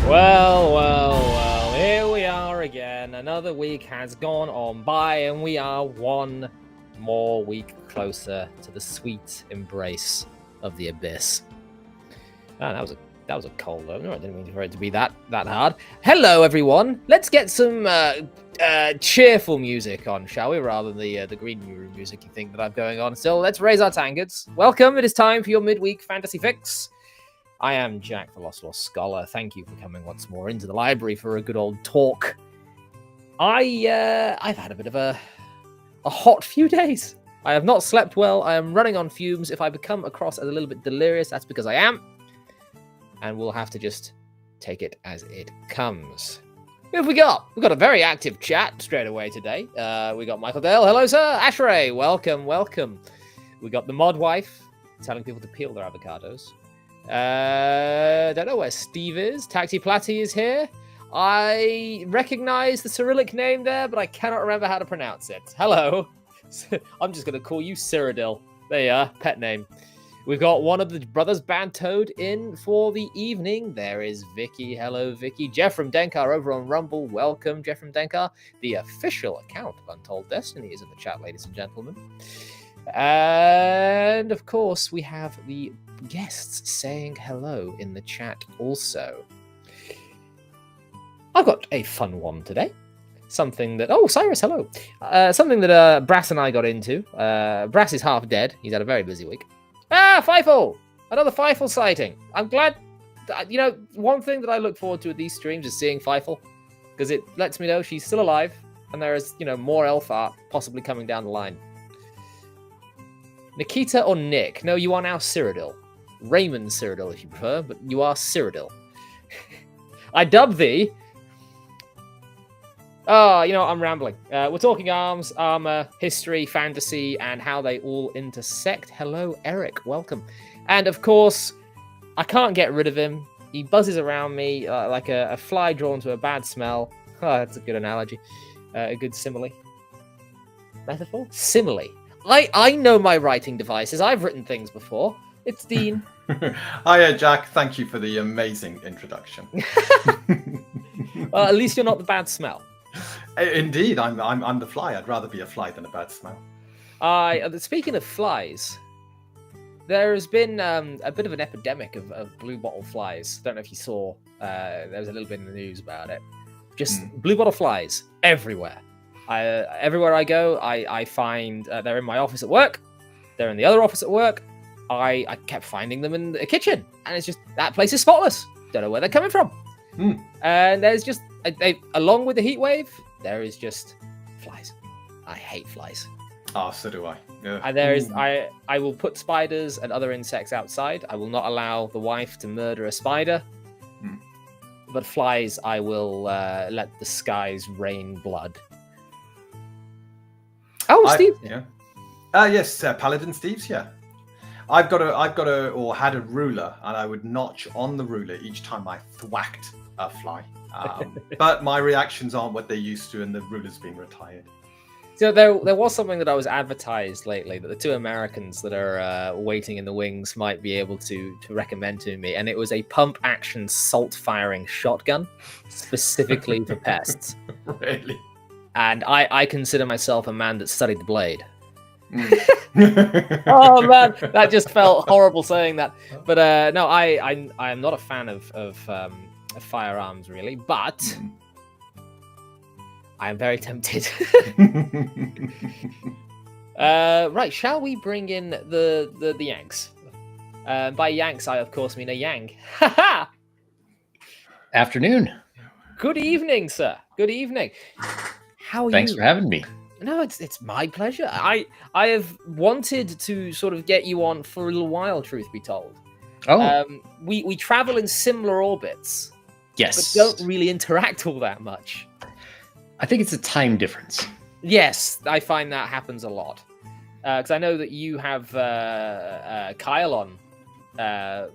Well, here we are again. Another week has gone on by, and we are one more week closer to the sweet embrace of the abyss. Ah, that was a cold opener. I didn't mean for it to be that hard. Hello, everyone. Let's get some cheerful music on, shall we? Rather than the green room music you think that I've going on. Still, let's raise our tankards. Welcome. It is time for your midweek fantasy fix. I am Jack, the Lost Scholar. Thank you for coming once more into the library for a good old talk. I've had a bit of a hot few days. I have not slept well. I am running on fumes. If I become across as a little bit delirious, that's because I am. And we'll have to just take it as it comes. Who have we got? We've got a very active chat straight away today. We got Michael Dale. Hello, sir. Ashray, welcome. We got the mod wife telling people to peel their avocados. Don't know where Steve is. Taxi Platy is here. I recognize the Cyrillic name there, but I cannot remember how to pronounce it. Hello. I'm just going to call you Cyrodiil. There you are, pet name. We've got one of the brothers Bantoed in for the evening. There is Vicky. Hello, Vicky. Jeff from Denkar over on Rumble. Welcome, Jeff from Denkar. The official account of Untold Destiny is in the chat, ladies and gentlemen. And, of course, we have the guests saying hello in the chat also. I've got a fun one today. Something that... Oh, Cyrus, hello. Something that Brass and I got into. Brass is half dead. He's had a very busy week. Ah, Fifle! Another Fifle sighting. I'm glad... one thing that I look forward to at these streams is seeing Fifle. Because it lets me know she's still alive. And there is, more elf art possibly coming down the line. Nikita or Nick? No, you are now Cyrodiil. Raymond Cyrodiil, if you prefer, but you are Cyrodiil. I dub thee. Oh, I'm rambling. We're talking arms, armor, history, fantasy, and how they all intersect. Hello, Eric. Welcome. And, of course, I can't get rid of him. He buzzes around me like a fly drawn to a bad smell. Oh, that's a good analogy. A good simile. Metaphor? Simile. I know my writing devices. I've written things before. It's Dean. Hiya, Jack. Thank you for the amazing introduction. Well, at least you're not the bad smell. Indeed, I'm the fly. I'd rather be a fly than a bad smell. Speaking of flies, there has been a bit of an epidemic of blue bottle flies. Don't know if you saw. There was a little bit in the news about it. Just blue bottle flies everywhere. Everywhere I go, I find they're in my office at work. They're in the other office at work. I kept finding them in the kitchen, and it's just that place is spotless. Don't know where they're coming from. And there's just along with the heat wave, there is just flies. I hate flies. Ah, so do I. And there is I will put spiders and other insects outside. I will not allow the wife to murder a spider. But flies, I will let the skies rain blood. Oh, Steve. Yeah. Yes, Paladin Steve's. Yeah. I've got a ruler, and I would notch on the ruler each time I thwacked a fly. But my reactions aren't what they used to, and the ruler's been retired. So there was something that I was advertised lately that the two Americans that are waiting in the wings might be able to recommend to me, and it was a pump-action salt-firing shotgun, specifically for pests. Really? And I consider myself a man that studied the blade. Oh man, that just felt horrible saying that. But no, I am not a fan of firearms really, but I am very tempted. Right, shall we bring in the Yanks? By Yanks, I of course mean a Yang. Afternoon. Good evening, sir. Good evening. How are Thanks you? for having me. No, it's my pleasure. I have wanted to sort of get you on for a little while, truth be told. Oh. We travel in similar orbits. Yes. But don't really interact all that much. I think it's a time difference. Yes, I find that happens a lot. Because I know that you have Kyle on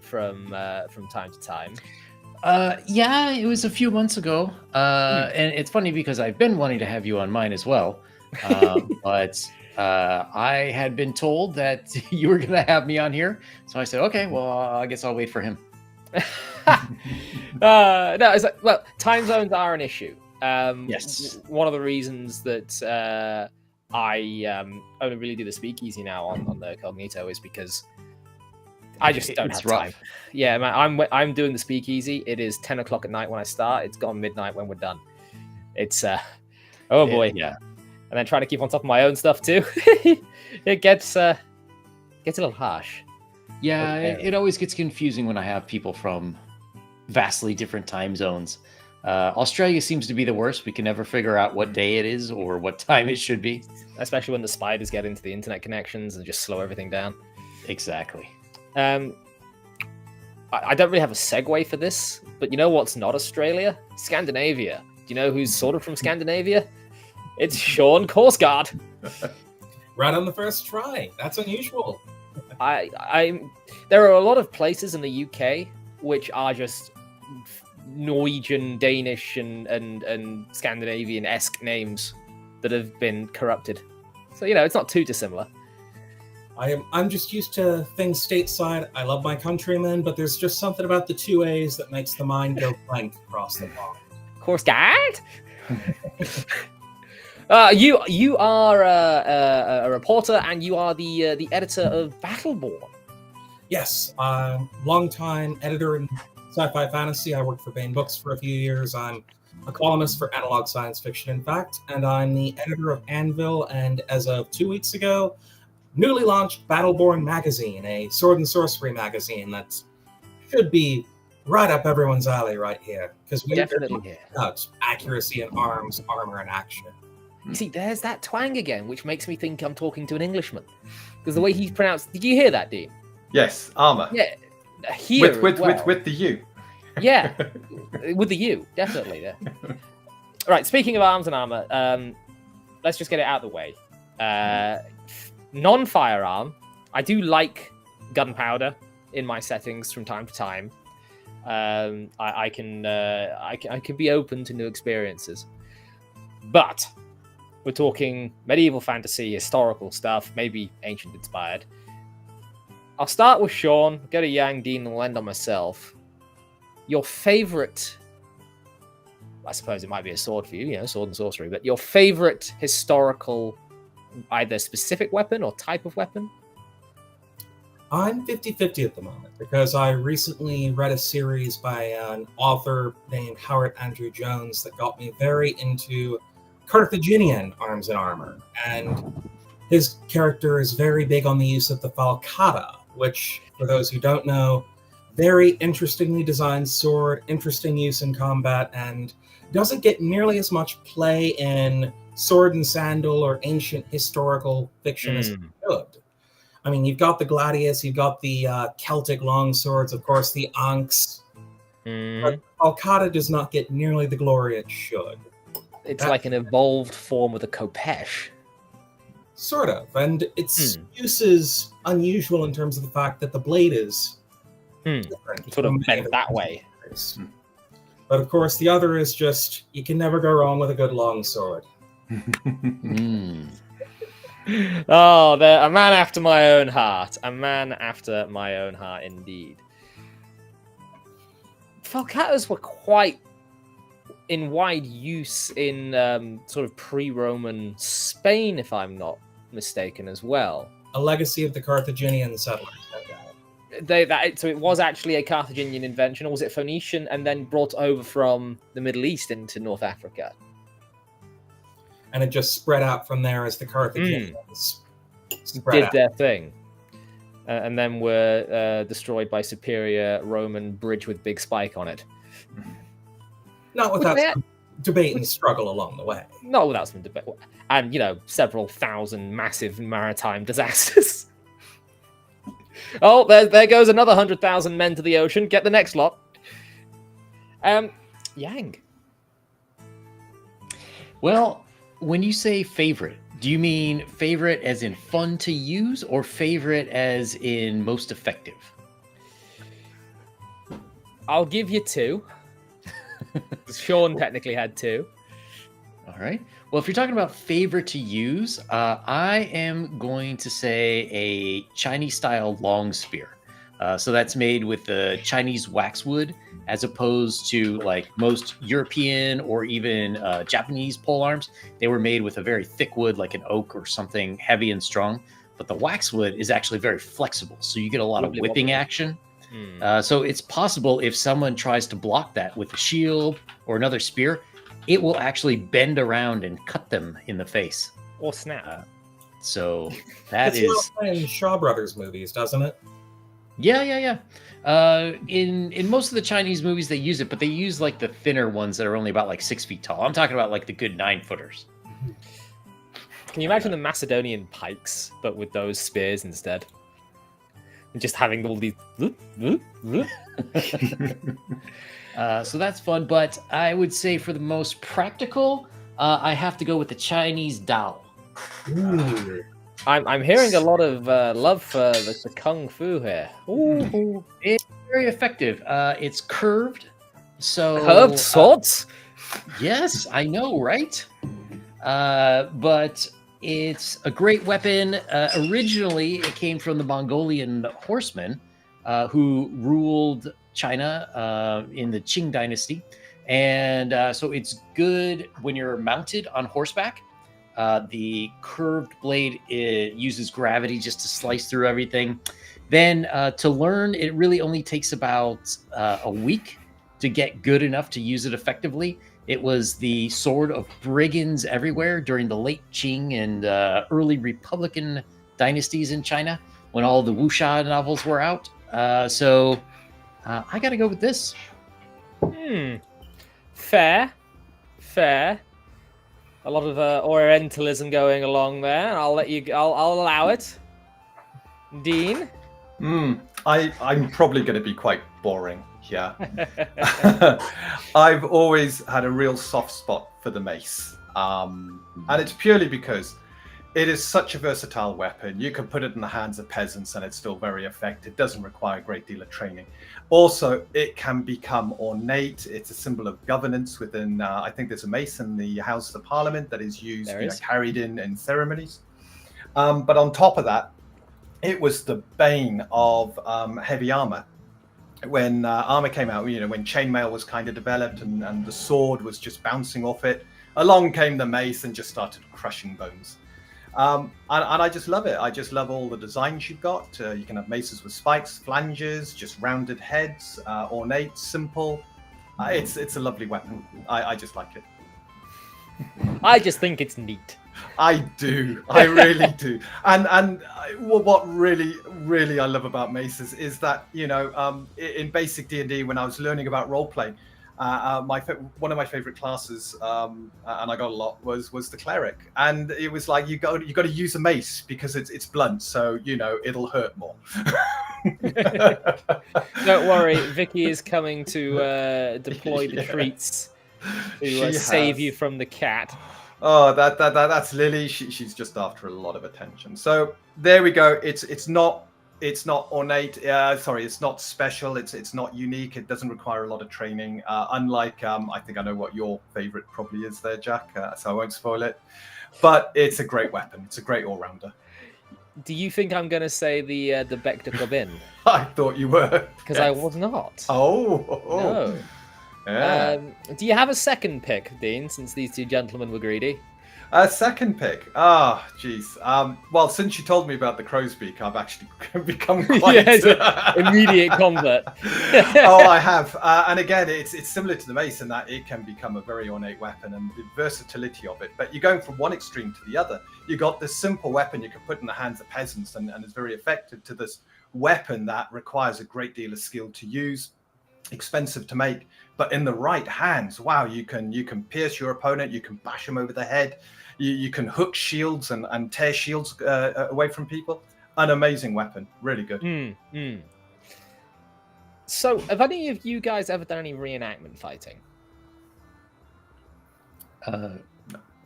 from time to time. Yeah, it was a few months ago. And it's funny because I've been wanting to have you on mine as well. But I had been told that you were going to have me on here. So I said, okay, well, I guess I'll wait for him. No, it's like, well, time zones are an issue. Yes. One of the reasons that I only really do the speakeasy now on the Cognito is because I just don't It's have rough. time. Yeah, man, I'm doing the speakeasy. It is 10 o'clock at night when I start. It's gone midnight when we're done. It's oh boy, Yeah. and then trying to keep on top of my own stuff too. It gets a little harsh. Yeah, Okay. it always gets confusing when I have people from vastly different time zones. Australia seems to be the worst. We can never figure out what day it is or what time it should be. Especially when the spiders get into the internet connections and just slow everything down. Exactly. I don't really have a segue for this, but you know what's not Australia? Scandinavia. Do you know who's sort of from Scandinavia? It's Sean Korsgaard. Right on the first try. That's unusual. There are a lot of places in the UK which are just Norwegian, Danish, and Scandinavian-esque names that have been corrupted. So it's not too dissimilar. I'm just used to things stateside. I love my countrymen, but there's just something about the two A's that makes the mind go blank across the pond. Korsgaard. You are a reporter, and you are the editor of Battleborn. Yes, long-time editor in sci-fi fantasy. I worked for Baen Books for a few years. I'm a columnist for Analog Science Fiction, in fact, and I'm the editor of Anvil, and as of 2 weeks ago, newly launched Battleborn magazine, a sword and sorcery magazine that should be right up everyone's alley right here, because we're Definitely here. about accuracy in arms, armor, and action. You see, there's that twang again, which makes me think I'm talking to an Englishman. Because the way he's pronounced... Did you hear that, Dean? Yes, armor. Yeah. Here With as well. the U. Yeah. With the U, definitely. Yeah. Right, speaking of arms and armor, let's just get it out of the way. Non-firearm, I do like gunpowder in my settings from time to time. I can be open to new experiences. But we're talking medieval fantasy, historical stuff, maybe ancient inspired. I'll start with Sean, go to Yang, Dean, and we'll end on myself. Your favorite, I suppose it might be a sword for you, sword and sorcery, but your favorite historical, either specific weapon or type of weapon? I'm 50-50 at the moment, because I recently read a series by an author named Howard Andrew Jones that got me very into Carthaginian arms and armor, and his character is very big on the use of the falcata, which, for those who don't know, very interestingly designed sword, interesting use in combat, and doesn't get nearly as much play in sword and sandal or ancient historical fiction as it should. I mean, you've got the gladius, you've got the Celtic longswords, of course, the ankhs, but falcata does not get nearly the glory it should. It's like an evolved form of the khopesh. Sort of, and its use is unusual in terms of the fact that the blade is different. Sort of bent that way. But of course, the other is just, you can never go wrong with a good longsword. Oh, a man after my own heart. A man after my own heart, indeed. Falcatas were quite in wide use in sort of pre-Roman Spain, if I'm not mistaken, as well. A legacy of the Carthaginian settlers, no doubt. So it was actually a Carthaginian invention, or was it Phoenician and then brought over from the Middle East into North Africa? And it just spread out from there as the Carthaginians did their thing. And then were destroyed by superior Roman bridge with big spike on it. Not without some debate and struggle along the way. Not without some debate. And, several thousand massive maritime disasters. Oh, there goes another 100,000 men to the ocean. Get the next lot. Yang. Well, when you say favorite, do you mean favorite as in fun to use or favorite as in most effective? I'll give you two. Sean technically had two. All right. Well, if you're talking about favorite to use, I am going to say a Chinese-style long spear. So that's made with the Chinese waxwood, as opposed to like most European or even Japanese pole arms. They were made with a very thick wood, like an oak or something heavy and strong. But the waxwood is actually very flexible, so you get a lot of whipping action. So it's possible if someone tries to block that with a shield or another spear, it will actually bend around and cut them in the face. Or snap. So that It's in Shaw Brothers movies, doesn't it? Yeah. In most of the Chinese movies, they use it, but they use like the thinner ones that are only about like 6 feet tall. I'm talking about like the good 9-footers. Can you imagine the Macedonian pikes, but with those spears instead? And just having all these. So that's fun, but I would say for the most practical, I have to go with the Chinese Dao. Ooh. I'm hearing a lot of love for the kung fu here. Ooh. It's very effective. It's curved, so Curved swords? Yes, I know, right? But it's a great weapon. Originally, it came from the Mongolian horsemen who ruled China in the Qing dynasty. And so it's good when you're mounted on horseback. The curved blade, it uses gravity just to slice through everything. Then to learn, it really only takes about a week to get good enough to use it effectively. It was the sword of brigands everywhere during the late Qing and early Republican dynasties in China when all the wuxia novels were out. So I got to go with this. Fair. A lot of Orientalism going along there. I'll allow it. Dean? I'm probably going to be quite boring here. I've always had a real soft spot for the mace. And it's purely because it is such a versatile weapon. You can put it in the hands of peasants and it's still very effective. It doesn't require a great deal of training. Also, it can become ornate. It's a symbol of governance within, I think there's a mace in the House of Parliament that is used, carried in ceremonies. But on top of that, it was the bane of heavy armor. When armor came out, when chainmail was kind of developed and the sword was just bouncing off it, along came the mace and just started crushing bones. And I just love it. I just love all the designs you've got. You can have maces with spikes, flanges, just rounded heads, ornate, simple. It's a lovely weapon. I just like it. I just think it's neat. I do. I really do. And what really I love about maces is that, in basic D&D, when I was learning about role-playing, one of my favorite classes, and I got a lot, was the cleric, and it was like you got to use a mace because it's blunt, so it'll hurt more. Don't worry, Vicky is coming to deploy the treats to save you from the cat. Oh, that's Lily. She's just after a lot of attention. So there we go. It's not ornate. It's not special. It's not unique. It doesn't require a lot of training. Unlike, I think I know what your favorite probably is there, Jack. So I won't spoil it. But it's a great weapon. It's a great all-rounder. Do you think I'm going to say the Bec de Gobin? I thought you were. Because I was not. Oh. No. Yeah. Do you have a second pick, Dean, since these two gentlemen were greedy? A second pick. Jeez. Well, since you told me about the crow's beak, I've actually become quite immediate convert. I have. And again, it's similar to the mace in that it can become a very ornate weapon and the versatility of it. But you're going from one extreme to the other. You got this simple weapon you can put in the hands of peasants and it's very effective, to this weapon that requires a great deal of skill to use, expensive to make, but in the right hands, wow, you can pierce your opponent, you can bash them over the head, you can hook shields and tear shields away from people. An amazing weapon, really good. So have any of you guys ever done any reenactment fighting?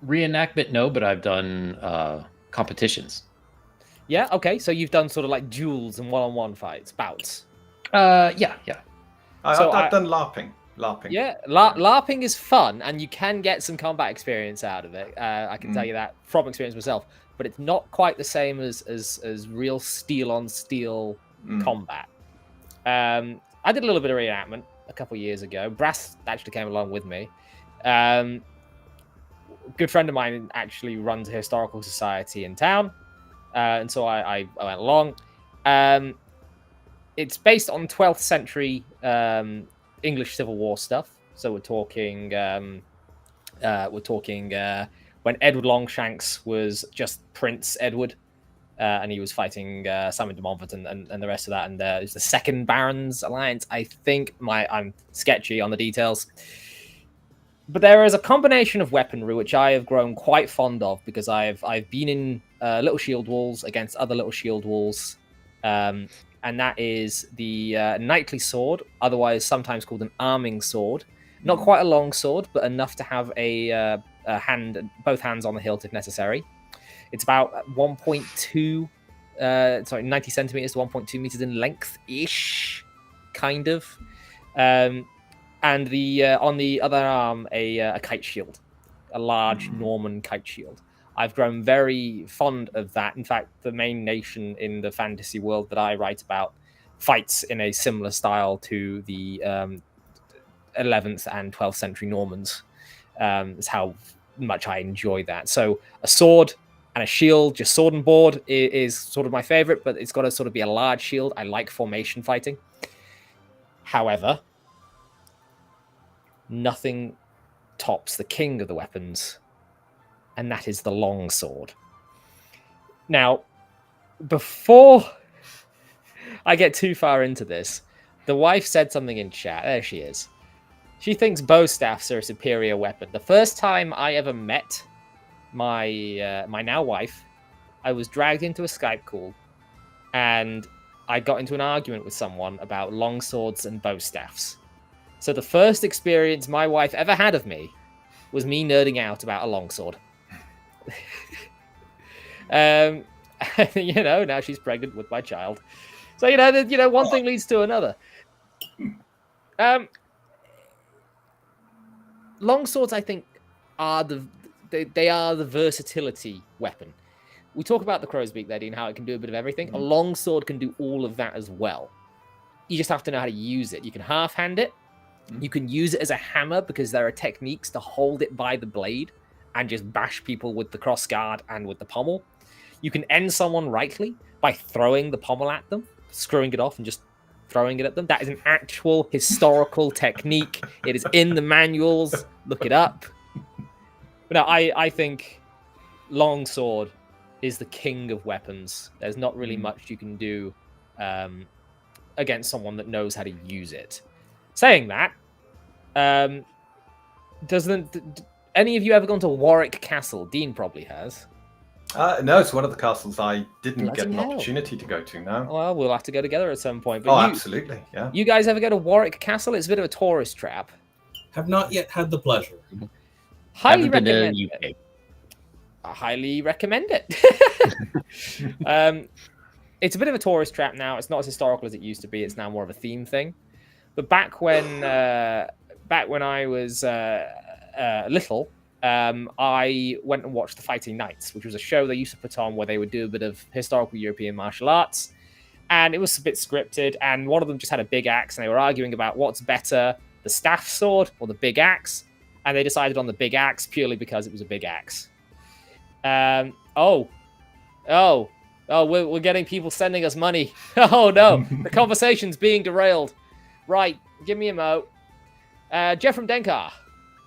Reenactment, no, but I've done competitions. Yeah, okay, so you've done sort of like duels and one-on-one fights, bouts. Yeah. I've done LARPing. Yeah, LARPing is fun, and you can get some combat experience out of it. I can tell you that from experience myself. But it's not quite the same as real steel on steel combat. I did a little bit of reenactment a couple of years ago. Brass actually came along with me. Good friend of mine actually runs a historical society in town, and so I went along. It's based on 12th century English Civil War stuff. So we're talking when Edward Longshanks was just Prince Edward, and he was fighting Simon de Montfort and the rest of that. And it was the Second Barons Alliance, I think. I'm sketchy on the details. But there is a combination of weaponry which I have grown quite fond of because I've been in little shield walls against other little shield walls, and that is the knightly sword, otherwise sometimes called an arming sword. Not quite a long sword, but enough to have a both hands on the hilt if necessary. It's about 90 centimeters to 1.2 meters in length-ish, kind of. And on the other arm, a kite shield, a large Norman kite shield. I've grown very fond of that. In fact, the main nation in the fantasy world that I write about fights in a similar style to the 11th and 12th century Normans. Is how much I enjoy that. So a sword and a shield, just sword and board, is sort of my favorite, but it's got to sort of be a large shield. I like formation fighting. However, nothing tops the king of the weapons, and that is the long sword. Now, before I get too far into this, the wife said something in chat. There she is. She thinks bow staffs are a superior weapon. The first time I ever met my now wife, I was dragged into a Skype call, and I got into an argument with someone about long swords and bow staffs. So the first experience my wife ever had of me was me nerding out about a longsword. Now she's pregnant with my child. So one thing leads to another. Longswords, I think, are the versatility weapon. We talk about the crow's beak there, Dean, how it can do a bit of everything. A longsword can do all of that as well. You just have to know how to use it. You can half-hand it. You can use it as a hammer because there are techniques to hold it by the blade and just bash people with the crossguard and with the pommel. You can end someone rightly by throwing the pommel at them, screwing it off and just throwing it at them. That is an actual historical technique. It is in the manuals. Look it up. But no, I think longsword is the king of weapons. There's not really much you can do against someone that knows how to use it. Saying that, any of you ever gone to Warwick Castle? Dean probably has. No, it's one of the castles I didn't Bloody get an hell. opportunity to go to now. Well, we'll have to go together at some point. But Absolutely, yeah. You guys ever go to Warwick Castle? It's a bit of a tourist trap. Have not yet had the pleasure. Highly Haven't been to recommend the it. UK. I highly recommend it. It's a bit of a tourist trap now. It's not as historical as it used to be. It's now more of a theme thing. But back when I was little, I went and watched The Fighting Knights, which was a show they used to put on where they would do a bit of historical European martial arts. And it was a bit scripted. And one of them just had a big axe, and they were arguing about what's better, the staff sword or the big axe. And they decided on the big axe purely because it was a big axe. We're getting people sending us money. Oh no, the conversation's being derailed. Right, give me a mo. Jeff from Denkar.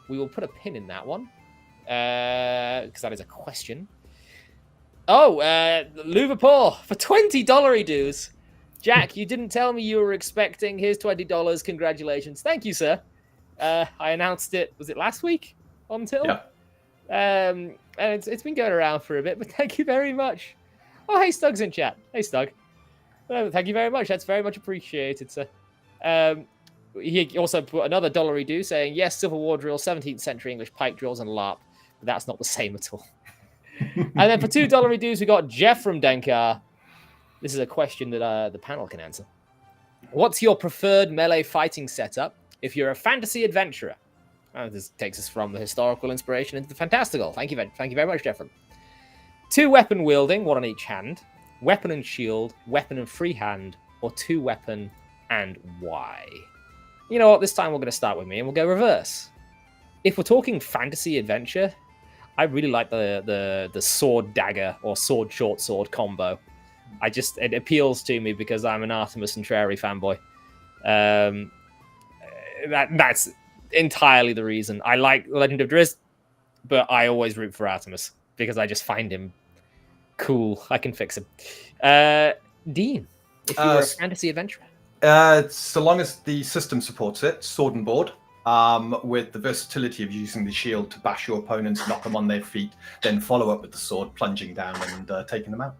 We will put a pin in that one. Because that is a question. Liverpool for $20 dues. Jack, you didn't tell me you were expecting. Here's $20. Congratulations. Thank you, sir. I announced it, was it last week? On Till? Yeah. And it's been going around for a bit, but thank you very much. Oh, hey, Stug's in chat. Hey, Stug. Thank you very much. That's very much appreciated, sir. He also put another $1 due saying, yes, Civil War drills, 17th century English pike drills and LARP. But that's not the same at all. And then for $2 dues, we got Jeff from Denkar. This is a question that the panel can answer. What's your preferred melee fighting setup if you're a fantasy adventurer? This takes us from the historical inspiration into the fantastical. Thank you very much, Jeff. 2 weapon wielding, 1 on each hand. Weapon and shield, weapon and free hand, or 2 weapon and why? You know what? This time we're going to start with me and we'll go reverse. If we're talking fantasy adventure, I really like the sword dagger or sword short sword combo. It appeals to me because I'm an Artemis and Trary fanboy. That's entirely the reason. I like Legend of Drizzt, but I always root for Artemis because I just find him cool. I can fix him. Dean, if you were a fantasy adventurer. So long as the system supports it, sword and board, with the versatility of using the shield to bash your opponents, knock them on their feet, then follow up with the sword, plunging down and taking them out.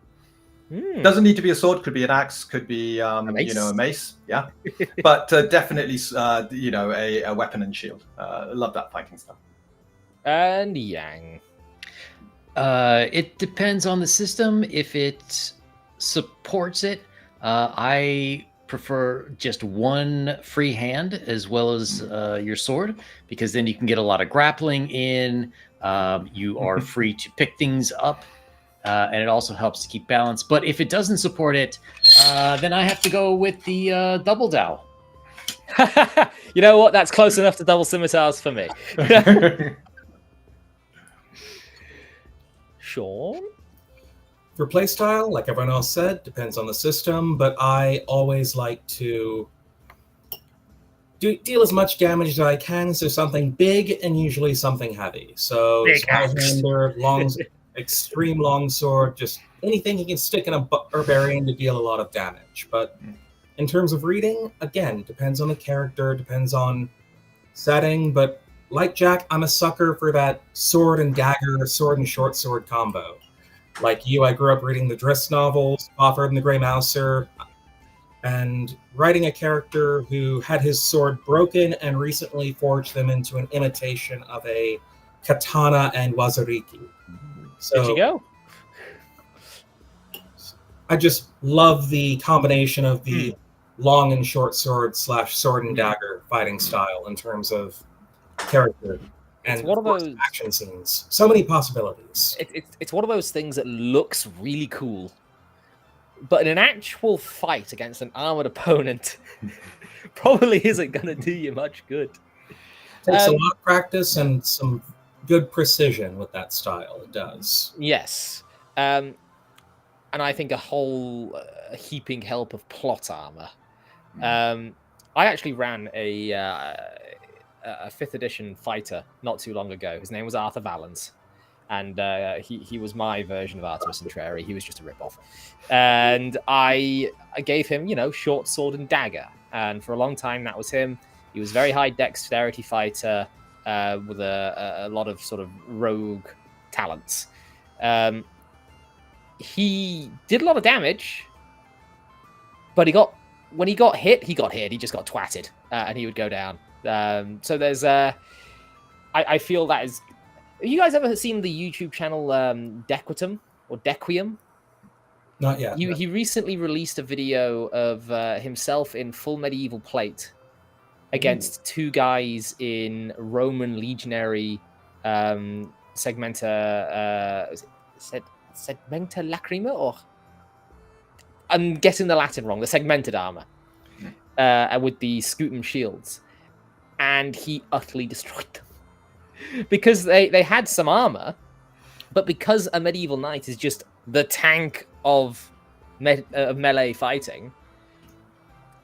Doesn't need to be a sword, could be an axe, could be a mace, yeah. But definitely, a weapon and shield. I love that fighting style. And Yang. It depends on the system. If it supports it, I prefer just one free hand as well as your sword, because then you can get a lot of grappling in. You are free to pick things up, and it also helps to keep balance. But if it doesn't support it, then I have to go with the double dowel. You know what? That's close enough to double scimitars for me. Sean? For playstyle, like everyone else said, depends on the system, but I always like to deal as much damage as I can, so something big and usually something heavy. So Spyhander, extreme longsword, just anything you can stick in a barbarian to deal a lot of damage. But in terms of reading, again, depends on the character, depends on setting, but like Jack, I'm a sucker for that sword and dagger, sword and short sword combo. Like you, I grew up reading the Drizzt novels, Offred and the Grey Mouser, and writing a character who had his sword broken and recently forged them into an imitation of a katana and waziriki. So did you go? I just love the combination of the long and short sword / sword and dagger fighting style in terms of character. And one of those action scenes. So many possibilities. It's one of those things that looks really cool, but in an actual fight against an armored opponent, probably isn't going to do you much good. It takes a lot of practice and some good precision with that style. It does. Yes. And I think a whole heaping help of plot armor. I actually ran a 5th edition fighter not too long ago. His name was Arthur Valens, and he was my version of Artemis and Trary. He was just a ripoff, and I gave him short sword and dagger, and for a long time that was him. He was a very high dexterity fighter with a lot of sort of rogue talents. He did a lot of damage, but when he got hit. He just got twatted, and he would go down. So there's I feel that is. Have you guys ever seen the YouTube channel Dequitum or Dequium? Not yet. He recently released a video of himself in full medieval plate against two guys in Roman legionary segmenta lacrima, or I'm getting the Latin wrong. The segmented armor with the scutum shields. And he utterly destroyed them because they had some armor, but because a medieval knight is just the tank of melee fighting,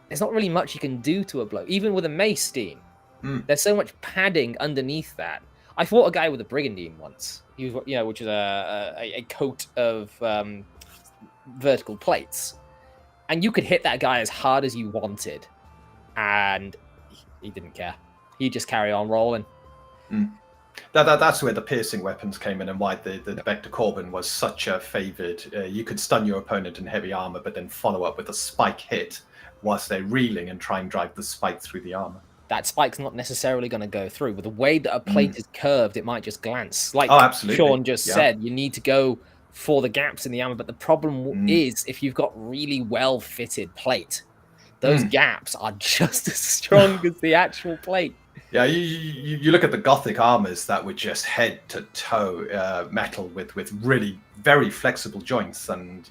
there's not really much you can do to a blow. Even with a mace, Dean, there's so much padding underneath that. I fought a guy with a brigandine once. He was, which is a coat of vertical plates, and you could hit that guy as hard as you wanted, and he didn't care. He'd just carry on rolling. That's where the piercing weapons came in, and why the Vector Corbin was such a favoured. You could stun your opponent in heavy armor, but then follow up with a spike hit whilst they're reeling and try and drive the spike through the armor. That spike's not necessarily going to go through. With the way that a plate is curved, it might just glance. Like Sean just said, you need to go for the gaps in the armor. But the problem is, if you've got really well-fitted plate, those gaps are just as strong as the actual plate. Yeah, you look at the Gothic armors that were just head to toe metal with really very flexible joints, and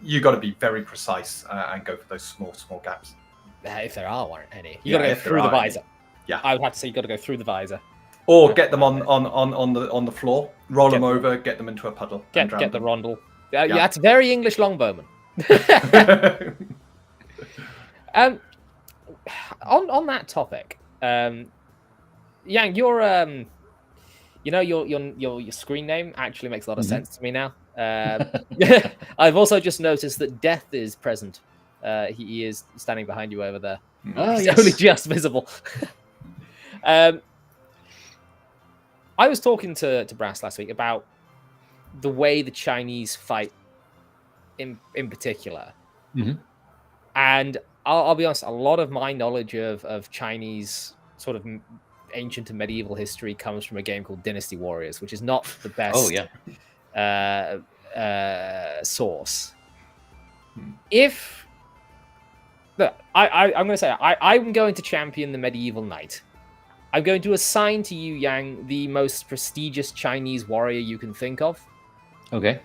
you got to be very precise and go for those small gaps. If there are any, you Yeah, got to go if there through the are any. visor. Yeah. I would have to say you got to go through the visor. Or get them on the floor, roll them over, get them into a puddle. Get and drown the them. rondel. Yeah, that's very English longbowman. On that topic, Yang, your your screen name actually makes a lot of sense to me now. I've also just noticed that Death is present. He is standing behind you over there. Oh, He's yes. only just visible. I was talking to Brass last week about the way the Chinese fight in particular. And I'll be honest, a lot of my knowledge of Chinese sort of ancient and medieval history comes from a game called Dynasty Warriors, which is not the best source. If look, I'm going to say I'm going to champion the medieval knight. I'm going to assign to you, Yang, the most prestigious Chinese warrior you can think of. Okay.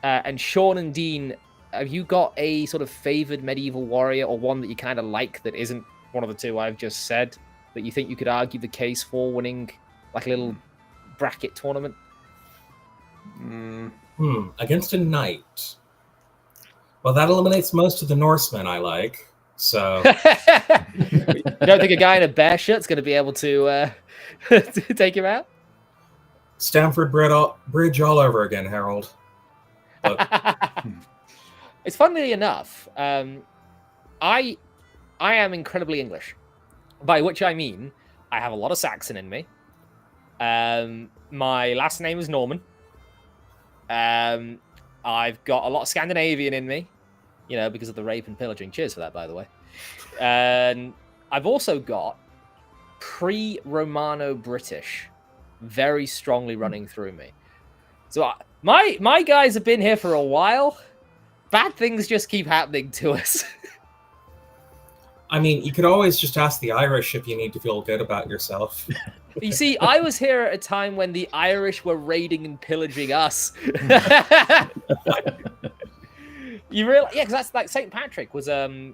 And Sean and Dean, have you got a sort of favored medieval warrior or one that you kind of like that isn't one of the two I've just said that you think you could argue the case for winning like a little bracket tournament? Against a knight. Well, that eliminates most of the Norsemen I like. So You don't think a guy in a bear shirt's going to be able to take him out? Stamford Bridge all over again, Harold. It's funnily enough, I am incredibly English, by which I mean I have a lot of Saxon in me. My last name is Norman. I've got a lot of Scandinavian in me, you know, because of the rape and pillaging. Cheers for that, by the way. And I've also got pre-Romano-British very strongly running through me. So my guys have been here for a while. Bad things just keep happening to us. I mean, you could always just ask the Irish if you need to feel good about yourself. You see, I was here at a time when the Irish were raiding and pillaging us. You realize, yeah, because that's like St. Patrick was a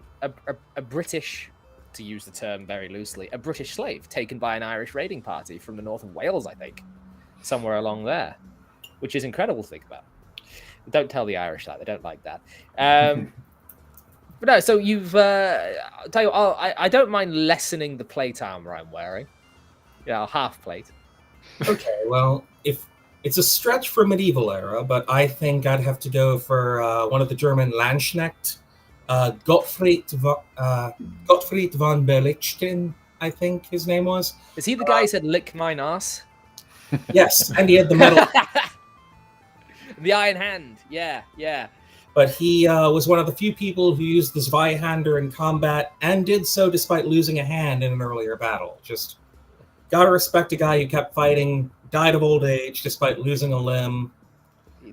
British, to use the term very loosely, a British slave taken by an Irish raiding party from the north of Wales, I think, somewhere along there, which is incredible to think about. Don't tell the Irish that; they don't like that. But no, so you've tell you, I don't mind lessening the plate armor I'm wearing. Yeah, half plate. Okay, well, if it's a stretch for medieval era, but I think I'd have to go for one of the German Landsknecht, Gottfried von Berlichting, I think his name was. Is he the guy who said "lick mine ass"? Yes, and he had the medal. The Iron Hand, yeah. But he was one of the few people who used the Zweihander in combat and did so despite losing a hand in an earlier battle. Just gotta respect a guy who kept fighting, died of old age despite losing a limb.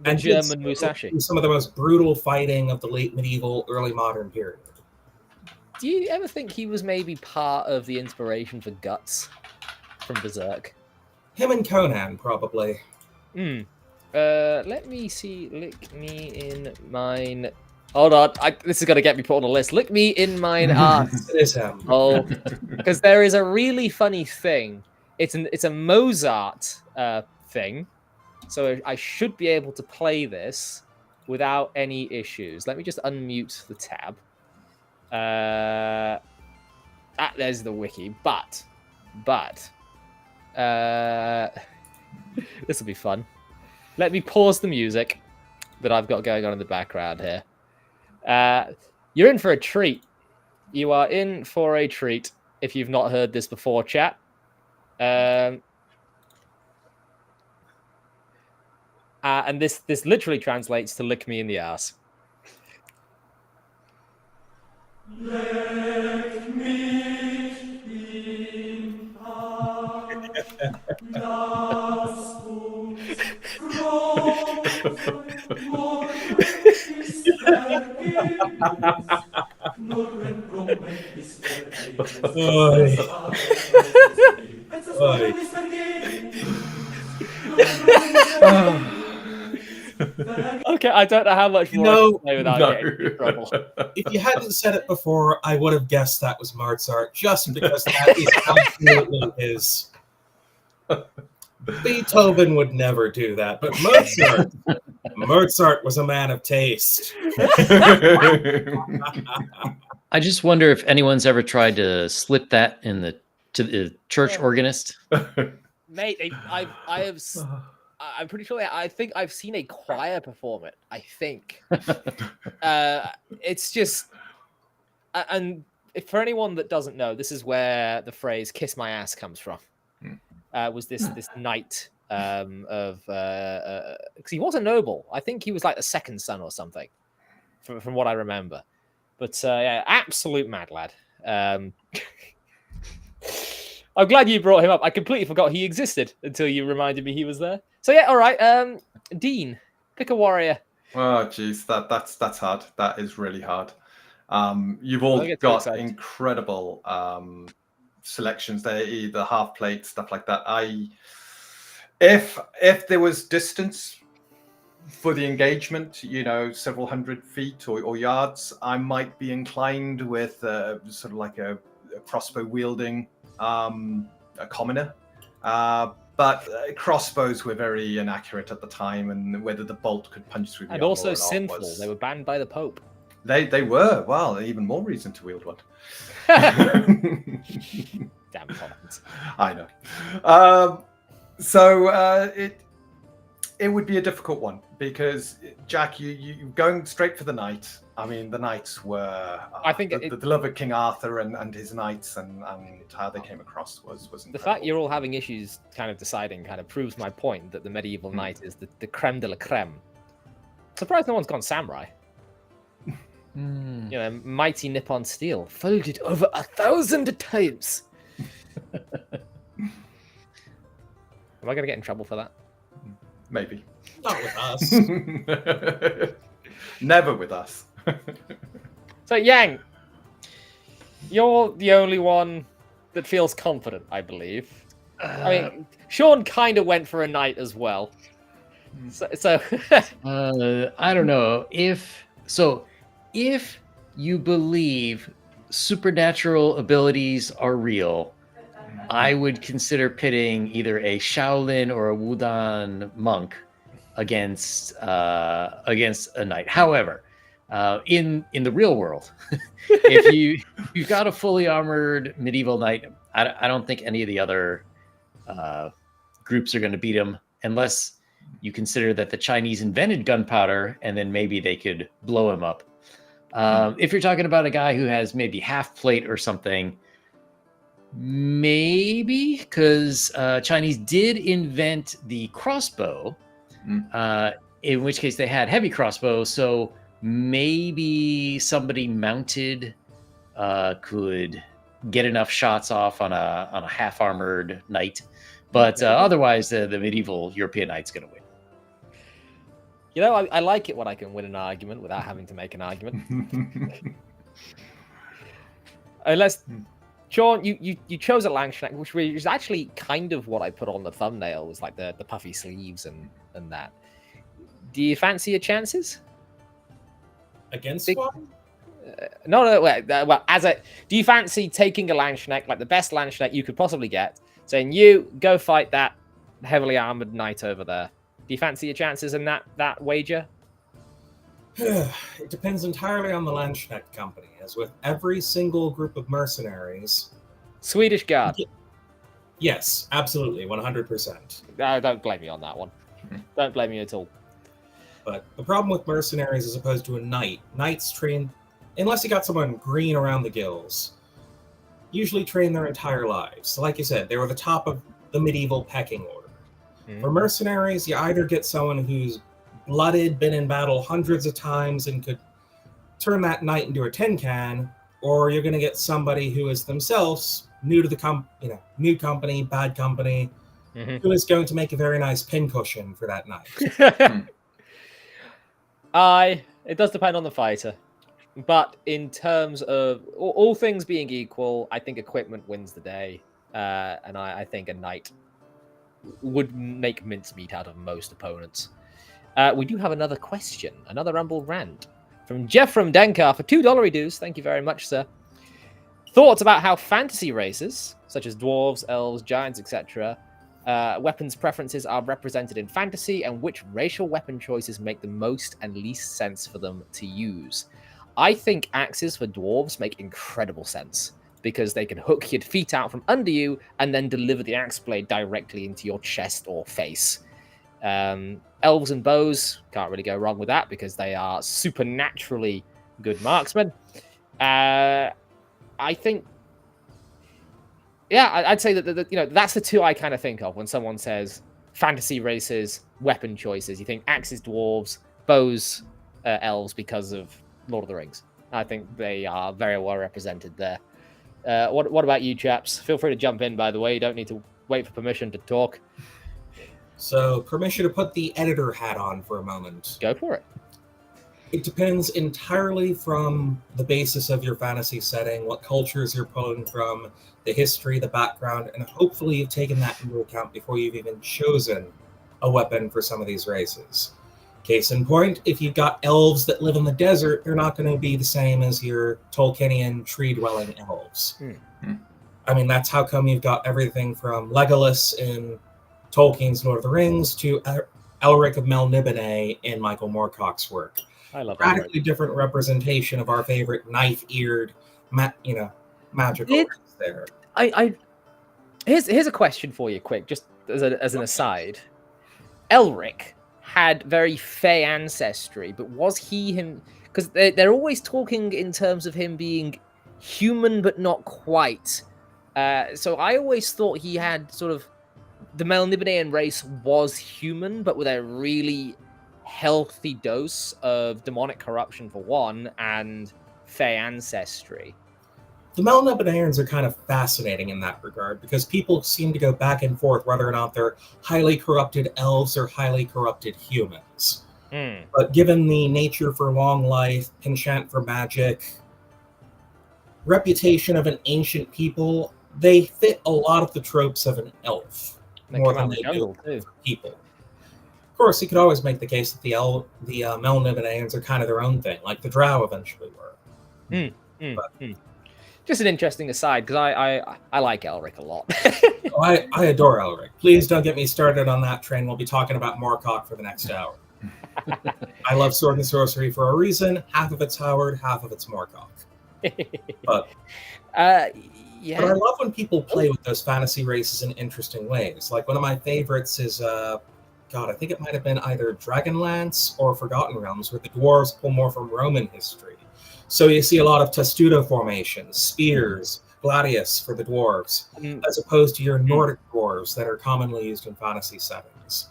The German Musashi. Some of the most brutal fighting of the late medieval, early modern period. Do you ever think he was maybe part of the inspiration for Guts from Berserk? Him and Conan, probably. Let me see. Lick me in mine. Hold on. This is going to get me put on a list. Lick me in mine ass. It is him. Oh, because there is a really funny thing. It's a Mozart thing. So I should be able to play this without any issues. Let me just unmute the tab. There's the wiki. But this will be fun. Let me pause the music that I've got going on in the background here. You're in for a treat. You are in for a treat if you've not heard this before, chat. And this literally translates to "lick me in the ass." Lick me in ass. Okay, I don't know how much more I can say without getting into trouble. If you hadn't said it before, I would have guessed that was Mozart, just because that is absolutely his. Beethoven would never do that, but Mozart was a man of taste. I just wonder if anyone's ever tried to slip that to the church organist. Mate, I'm pretty sure. I think I've seen a choir perform it. I think. It's just, and for anyone that doesn't know, this is where the phrase "kiss my ass" comes from. Was this knight because he was a noble. I think he was like the second son or something, from what I remember. But yeah, absolute mad lad. I'm glad you brought him up. I completely forgot he existed until you reminded me he was there. So yeah, all right. Dean, pick a warrior. Oh, geez, that's hard. That is really hard. You've all Don't get too got excited. incredible selections there, either half plate stuff like that. If there was distance for the engagement, several hundred feet or yards, I might be inclined with sort of like a crossbow wielding a commoner. But crossbows were very inaccurate at the time, and whether the bolt could punch through the And armor also or not sinful. was... They were banned by the Pope. They were. Well, even more reason to wield one. Damn comments. I know. So it would be a difficult one because Jack, you going straight for the knight. I mean, the knights were. I think the love of King Arthur and his knights and how they came across was incredible. The fact you're all having issues kind of deciding kind of proves my point that the medieval knight is the creme de la creme. Surprised no one's gone samurai. Mighty Nippon steel, folded over 1,000 times. Am I going to get in trouble for that? Maybe. Not with us. Never with us. So, Yang, you're the only one that feels confident, I believe. I mean, Sean kind of went for a knight as well. So I don't know if you believe supernatural abilities are real, I would consider pitting either a Shaolin or a Wudan monk against a knight. However, in the real world, if you've got a fully armored medieval knight, I don't think any of the other groups are going to beat him unless you consider that the Chinese invented gunpowder and then maybe they could blow him up. If you're talking about a guy who has maybe half plate or something, maybe, because Chinese did invent the crossbow, in which case they had heavy crossbow, so maybe somebody mounted could get enough shots off on a half armored knight, but otherwise the medieval European knight's going to win. I like it when I can win an argument without having to make an argument. Unless, Sean, you chose a Langschneck, which is actually kind of what I put on the thumbnail, was like the puffy sleeves and that. Do you fancy your chances? Against one? No. Well, do you fancy taking a Langschneck, like the best Langschneck you could possibly get, saying you go fight that heavily armored knight over there? Do you fancy your chances in that wager? It depends entirely on the Landsknecht company, as with every single group of mercenaries. Swedish Guard. Yes, absolutely, 100%. Don't blame me on that one. Don't blame me at all. But the problem with mercenaries as opposed to a knight, knights train, unless you got someone green around the gills, usually train their entire lives. So like you said, they were the top of the medieval pecking order. For mercenaries, you either get someone who's blooded, been in battle hundreds of times, and could turn that knight into a tin can, or you're going to get somebody who is themselves new to the new company, bad company, who is going to make a very nice pincushion for that knight. It does depend on the fighter, but in terms of all things being equal, I think equipment wins the day, and I think a knight would make mincemeat out of most opponents. We do have another question, another Rumble rant from Jeff from Denkar for $2 dues. Thank you very much, sir. Thoughts about how fantasy races, such as dwarves, elves, giants, etc., weapons preferences are represented in fantasy, and which racial weapon choices make the most and least sense for them to use. I think axes for dwarves make incredible sense, because they can hook your feet out from under you and then deliver the axe blade directly into your chest or face. Elves and bows, can't really go wrong with that, because they are supernaturally good marksmen. I think, yeah, I'd say that that's the two I kind of think of when someone says fantasy races, weapon choices. You think axes, dwarves, bows, elves, because of Lord of the Rings. I think they are very well represented there. What about you, chaps? Feel free to jump in, by the way. You don't need to wait for permission to talk. So, permission to put the editor hat on for a moment. Go for it. It depends entirely from the basis of your fantasy setting, what cultures you're pulling from, the history, the background, and hopefully you've taken that into account before you've even chosen a weapon for some of these races. Case in point, if you've got elves that live in the desert, they're not going to be the same as your Tolkienian tree-dwelling elves. I mean, that's how come you've got everything from Legolas in Tolkien's Lord of the Rings to Elric of Melniboné in Michael Moorcock's work. I love Radically different representation of our favorite knife-eared, magical race there. Here's a question for you, quick, just as an aside. Elric had very Fey ancestry, but was he him? Because they're always talking in terms of him being human, but not quite. So I always thought he had sort of the Melnibonéan race was human, but with a really healthy dose of demonic corruption for one, and Fey ancestry. The Melnibonéans are kind of fascinating in that regard, because people seem to go back and forth whether or not they're highly corrupted elves or highly corrupted humans. But given the nature for long life, penchant for magic, reputation of an ancient people, they fit a lot of the tropes of an elf more than they do people. Of course, you could always make the case that the Melnibonéans are kind of their own thing, like the Drow eventually were. Just an interesting aside, because I like Elric a lot. I adore Elric. Please don't get me started on that train. We'll be talking about Moorcock for the next hour. I love sword and sorcery for a reason. Half of it's Howard, half of it's Moorcock. But yeah. But I love when people play with those fantasy races in interesting ways. Like one of my favorites is, I think it might have been either Dragonlance or Forgotten Realms, where the dwarves pull more from Roman history. So you see a lot of testudo formations, spears, gladius for the dwarves, as opposed to your Nordic dwarves that are commonly used in fantasy settings.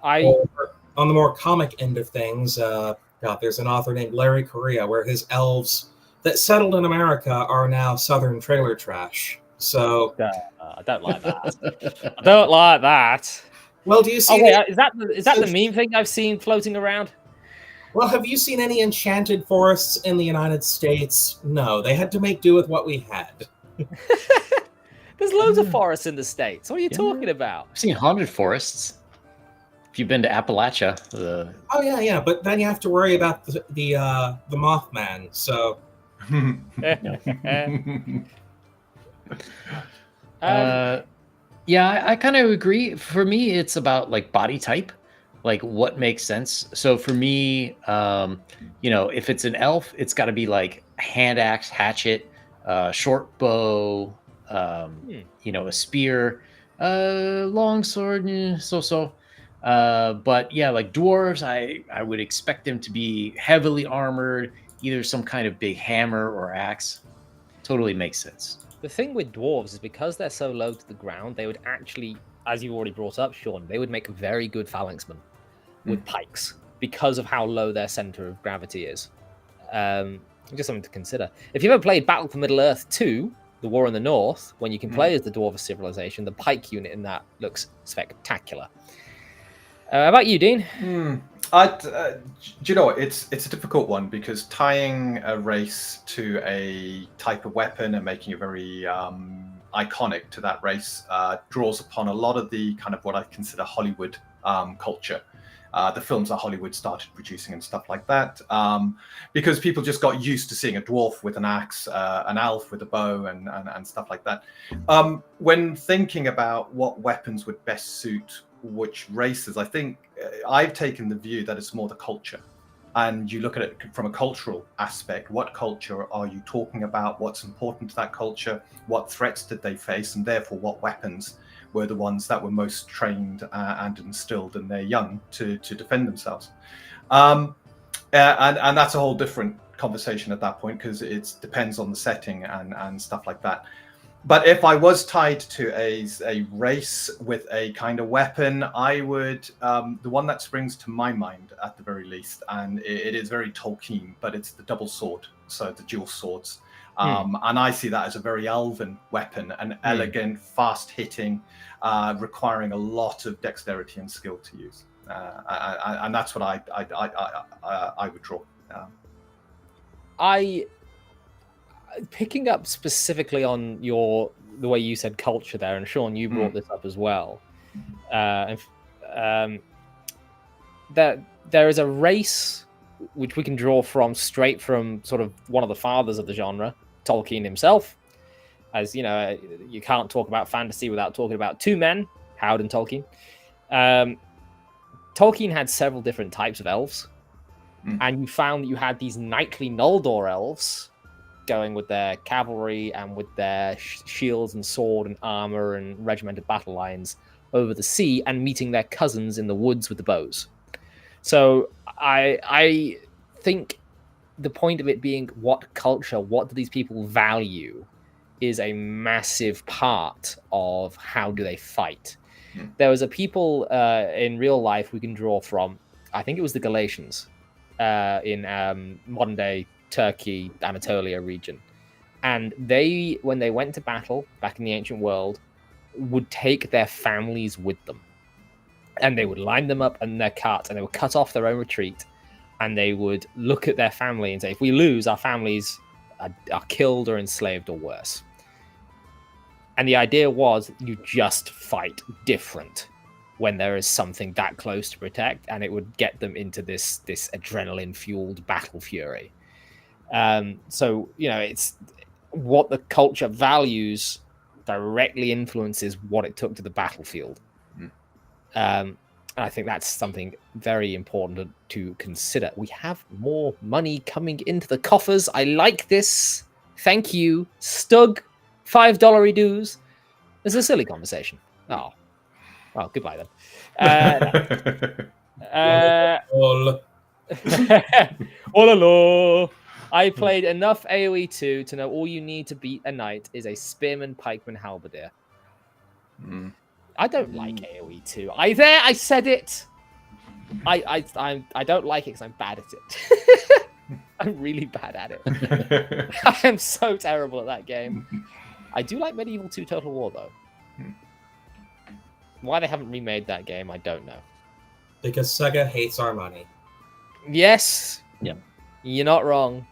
Or, on the more comic end of things, there's an author named Larry Correa, where his elves that settled in America are now Southern trailer trash. So I don't like that. I don't like that. Well, do you see? Is that the meme thing I've seen floating around? Well, have you seen any enchanted forests in the United States? No, they had to make do with what we had. There's loads of forests in the States. What are you talking about? I've seen haunted forests. If you've been to Appalachia, Oh yeah, but then you have to worry about the Mothman. So. Yeah, I kind of agree. For me, it's about like body type, like what makes sense. So for me, if it's an elf, it's got to be like hand axe, hatchet, short bow, a spear, long sword, so. But yeah, like dwarves, I would expect them to be heavily armored, either some kind of big hammer or axe. Totally makes sense. The thing with dwarves is because they're so low to the ground, they would actually, as you already brought up, Sean, they would make very good phalanxmen with pikes because of how low their center of gravity is. Just something to consider. If you've ever played Battle for Middle-earth 2, The War in the North, when you can play as the Dwarven civilization, the pike unit in that looks spectacular. How about you, Dean? Do you know what? It's a difficult one, because tying a race to a type of weapon and making it very iconic to that race draws upon a lot of the kind of what I consider Hollywood culture. the films that Hollywood started producing and stuff like that, because people just got used to seeing a dwarf with an axe, an elf with a bow, and stuff like that. When thinking about what weapons would best suit which races, I think I've taken the view that it's more the culture. And you look at it from a cultural aspect. What culture are you talking about? What's important to that culture? What threats did they face? And therefore, what weapons were the ones that were most trained and instilled in their young to defend themselves? And that's a whole different conversation at that point, because it depends on the setting and stuff like that. But if I was tied to a race with a kind of weapon, I would, the one that springs to my mind at the very least, and it is very Tolkien, but it's the double sword, so the dual swords. And I see that as a very elven weapon, an elegant, fast-hitting, requiring a lot of dexterity and skill to use. And that's what I would draw. Picking up specifically on the way you said culture there, and Sean, you brought this up as well. That there is a race which we can draw from straight from sort of one of the fathers of the genre, Tolkien himself. As you know, you can't talk about fantasy without talking about two men, Howard and Tolkien. Tolkien had several different types of elves, and you found that you had these knightly Noldor elves going with their cavalry and with their shields and sword and armor and regimented battle lines over the sea, and meeting their cousins in the woods with the bows. So I think the point of it being what culture, what do these people value, is a massive part of how do they fight. There was a people in real life we can draw from. I think it was the Galatians in modern day Turkey, Anatolia region. And they, when they went to battle back in the ancient world, would take their families with them. And they would line them up in their carts, and they would cut off their own retreat. And they would look at their family and say, if we lose, our families are killed or enslaved or worse. And the idea was you just fight different when there is something that close to protect, and it would get them into this adrenaline-fueled battle fury. So, you know, it's what the culture values directly influences what it took to the battlefield. And I think that's something very important to consider. We have more money coming into the coffers. I like this. Thank you, Stug. $5 dues. This is a silly conversation. Oh, well, goodbye then. Ololo. I played enough AoE 2 to know all you need to beat a knight is a spearman, pikeman, halberdier. I don't like AoE 2. I said it. I don't like it because I'm bad at it. I'm really bad at it. I am so terrible at that game. I do like Medieval 2 Total War though. Why they haven't remade that game, I don't know. Because Sega hates our money. Yes. Yep. You're not wrong.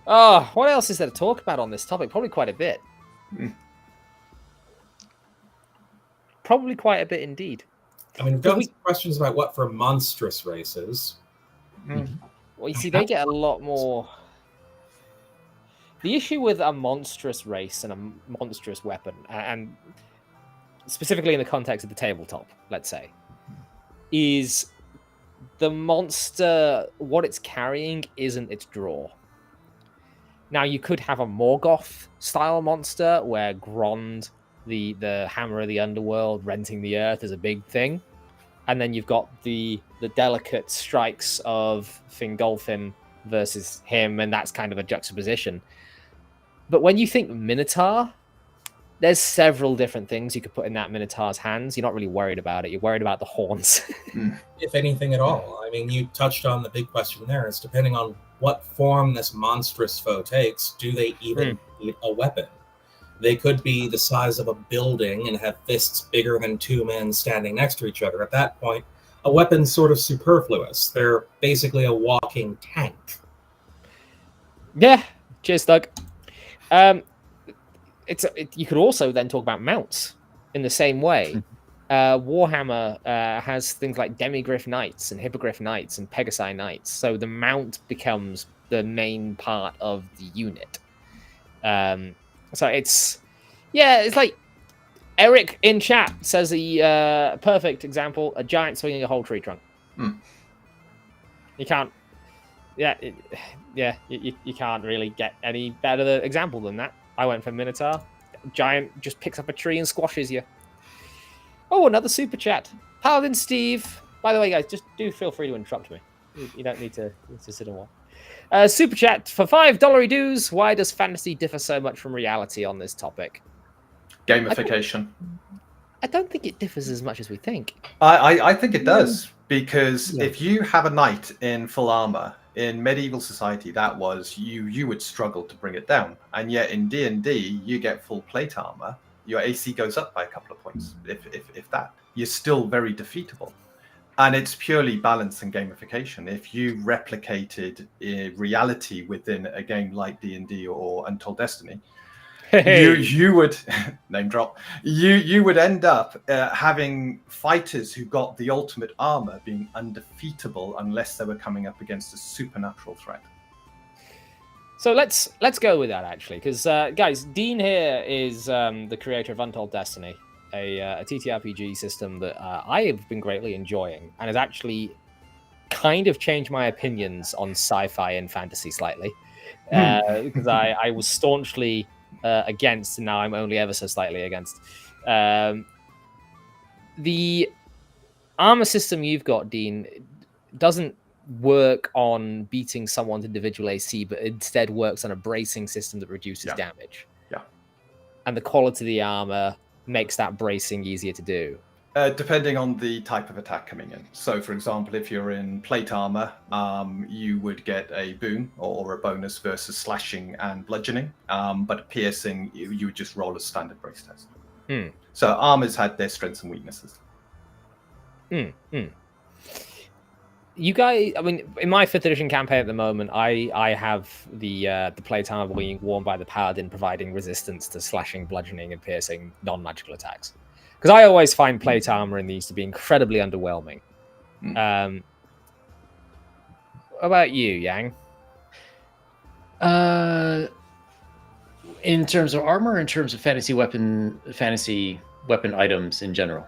Oh, what else is there to talk about on this topic? Probably quite a bit. Probably quite a bit indeed. I mean, we've got some questions about what for monstrous races. Well, you see, they get a lot more. The issue with a monstrous race and a monstrous weapon, and specifically in the context of the tabletop, let's say, is the monster, what it's carrying isn't its draw. Now, you could have a Morgoth-style monster where Grond, the hammer of the underworld, renting the earth, is a big thing. And then you've got the delicate strikes of Fingolfin versus him, and that's kind of a juxtaposition. But when you think Minotaur, there's several different things you could put in that Minotaur's hands. You're not really worried about it. You're worried about the horns. If anything at all. I mean, you touched on the big question there. It's depending on what form this monstrous foe takes, do they even need a weapon? They could be the size of a building and have fists bigger than two men standing next to each other. At that point, a weapon's sort of superfluous. They're basically a walking tank. Yeah. Cheers, Doug. You could also then talk about mounts in the same way. Warhammer has things like Demigryph Knights and Hippogriff Knights and Pegasi Knights, so the mount becomes the main part of the unit. So it's like Eric in chat says the perfect example: a giant swinging a whole tree trunk. You can't, you can't really get any better example than that. I went for Minotaur. Giant just picks up a tree and squashes you. Oh, another super chat. Paladin Steve. By the way, guys, just do feel free to interrupt me. You don't need to sit and watch. Super chat for $5 dues. Why does fantasy differ so much from reality on this topic? Gamification. I don't think it differs as much as we think. I think it does, because if you have a knight in full armor in medieval society, that was you would struggle to bring it down, and yet in D&D you get full plate armor, your AC goes up by a couple of points, if that. You're still very defeatable, and it's purely balance and gamification. If you replicated reality within a game like D&D or Untold Destiny, you would name drop. You would end up having fighters who got the ultimate armor being undefeatable unless they were coming up against a supernatural threat. So let's go with that, actually, because guys, Dean here is the creator of Untold Destiny, a TTRPG system that I have been greatly enjoying, and has actually kind of changed my opinions on sci-fi and fantasy slightly, because I was staunchly against, and now I'm only ever so slightly against. The armor system you've got, Dean, doesn't work on beating someone's individual AC, but instead works on a bracing system that reduces damage. Yeah. And the quality of the armor makes that bracing easier to do. Depending on the type of attack coming in. So, for example, if you're in plate armor, you would get a boon or a bonus versus slashing and bludgeoning. But piercing, you would just roll a standard brace test. So armors had their strengths and weaknesses. You guys, I mean, in my 5th edition campaign at the moment, I have the plate armor being worn by the paladin, providing resistance to slashing, bludgeoning, and piercing non-magical attacks. Because I always find plate armor in these to be incredibly underwhelming. What about you, Yang? In terms of armor, in terms of fantasy weapon items in general.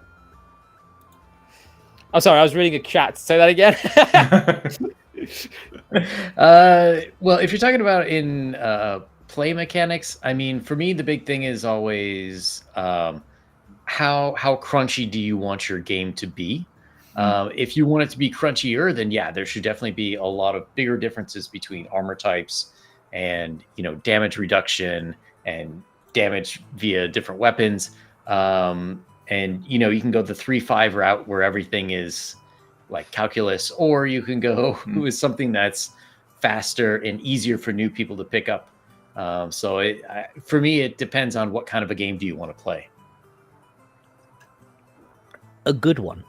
I'm sorry, I was reading a chat. Say that again. Well, if you're talking about in play mechanics, I mean, for me, the big thing is always how crunchy do you want your game to be? If you want it to be crunchier, then yeah, there should definitely be a lot of bigger differences between armor types and, damage reduction and damage via different weapons. And, you can go the 3-5 route where everything is like calculus, or you can go with something that's faster and easier for new people to pick up. So for me, it depends on what kind of a game do you want to play. A good one.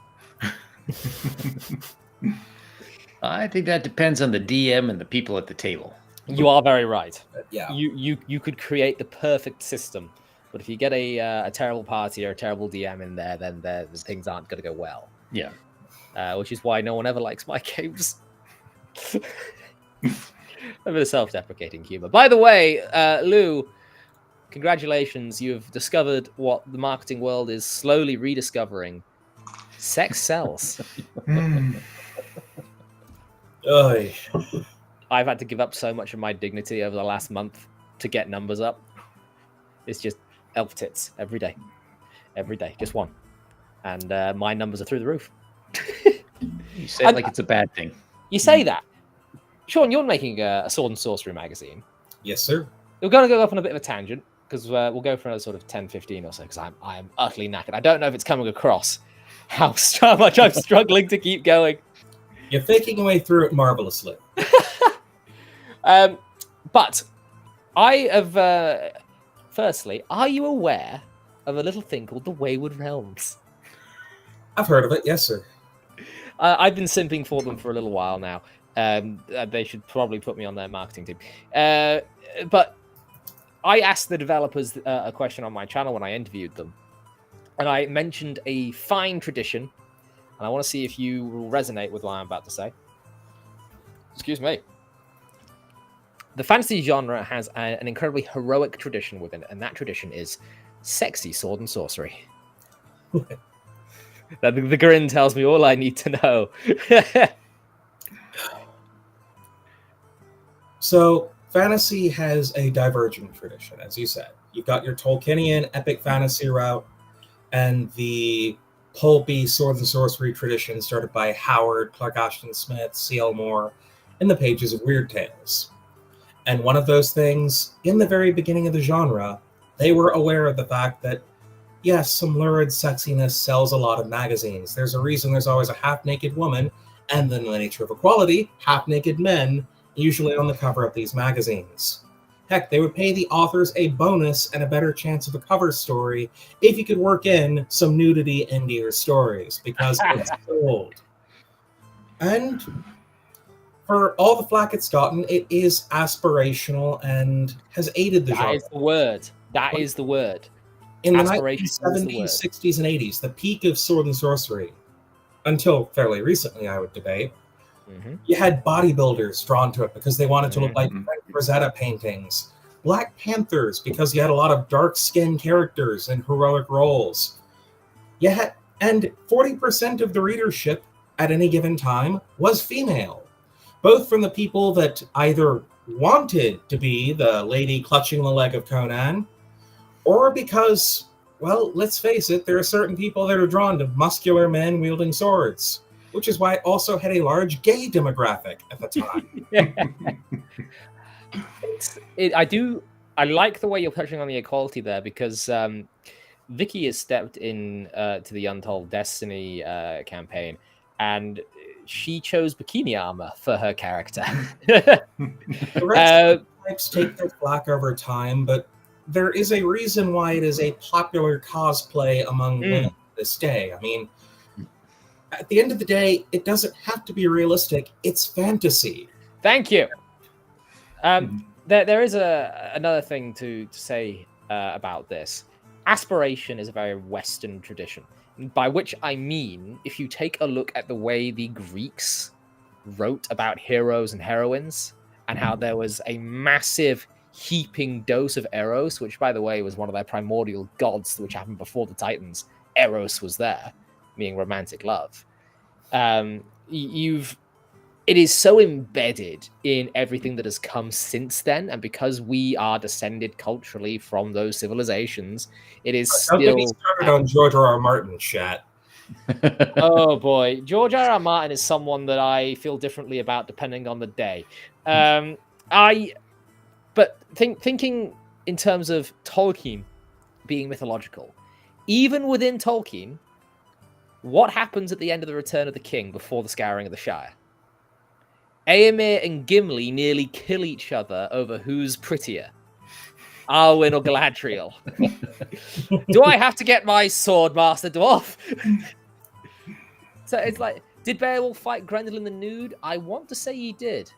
I think that depends on the DM and the people at the table. You are very right. Yeah. You could create the perfect system, but if you get a terrible party or a terrible DM in there, then things aren't going to go well. Yeah. Which is why no one ever likes my games. A bit of self-deprecating humor. By the way, Lou, congratulations. You've discovered what the marketing world is slowly rediscovering. Sex sells. I've had to give up so much of my dignity over the last month to get numbers up. It's just elf tits every day, just one, and my numbers are through the roof. You say it like it's a bad thing. You say that, Sean. You're making a sword and sorcery magazine. Yes, sir. We're going to go off on a bit of a tangent because we'll go for another sort of 10-15 or so, because I'm utterly knackered. I don't know if it's coming across how much I'm struggling to keep going. You're faking your way through it marvelously. But I have. Firstly, are you aware of a little thing called the Wayward Realms? I've heard of it, yes, sir. I've been simping for them for a little while now. They should probably put me on their marketing team. But I asked the developers a question on my channel when I interviewed them. and I mentioned a fine tradition, and I want to see if you will resonate with what I'm about to say. Excuse me. The fantasy genre has an incredibly heroic tradition within it, and that tradition is sexy sword and sorcery. The grin tells me all I need to know. So, fantasy has a divergent tradition, as you said. You've got your Tolkienian epic fantasy route, and the pulpy sword and sorcery tradition started by Howard, Clark Ashton Smith, C.L. Moore, in the pages of Weird Tales. And one of those things, in the very beginning of the genre, they were aware of the fact that, yes, some lurid sexiness sells a lot of magazines. There's a reason there's always a half-naked woman, and in the nature of equality, half-naked men, usually on the cover of these magazines. Heck, they would pay the authors a bonus and a better chance of a cover story if you could work in some nudity into your stories, because it's sold. And for all the flack it's gotten, it is aspirational and has aided the genre. That is the word. That is the word. In the Aspiration is the 1970s, word. 60s, and 80s, the peak of sword and sorcery, until fairly recently, I would debate, you had bodybuilders drawn to it because they wanted to look like Rosetta paintings. Black Panthers because you had a lot of dark-skinned characters in heroic roles. And 40% of the readership at any given time was female, both from the people that either wanted to be the lady clutching the leg of Conan, or because, well, let's face it, there are certain people that are drawn to muscular men wielding swords, which is why it also had a large gay demographic at the time. I like the way you're touching on the equality there, because Vicky has stepped in to the Untold Destiny campaign, and she chose bikini armor for her character. The rest of the types take their flack over time, but there is a reason why it is a popular cosplay among women to this day. I mean, at the end of the day, it doesn't have to be realistic. It's fantasy. Thank you. There is another thing to say about this. Aspiration is a very Western tradition, by which I mean, if you take a look at the way the Greeks wrote about heroes and heroines, and how there was a massive heaping dose of Eros, which, by the way, was one of their primordial gods, which happened before the Titans. Eros was there, meaning romantic love. It is so embedded in everything that has come since then, and because we are descended culturally from those civilizations, it is Don't get me still started on George R.R. Martin chat. Oh boy, George R.R. Martin is someone that I feel differently about depending on the day. Thinking in terms of Tolkien being mythological, even within Tolkien, what happens at the end of the Return of the King before the Scouring of the Shire? Éomer and Gimli nearly kill each other over who's prettier, Arwen or Galadriel. Do I have to get my sword, Master Dwarf? So it's like, did Beowulf fight Grendel in the nude? I want to say he did.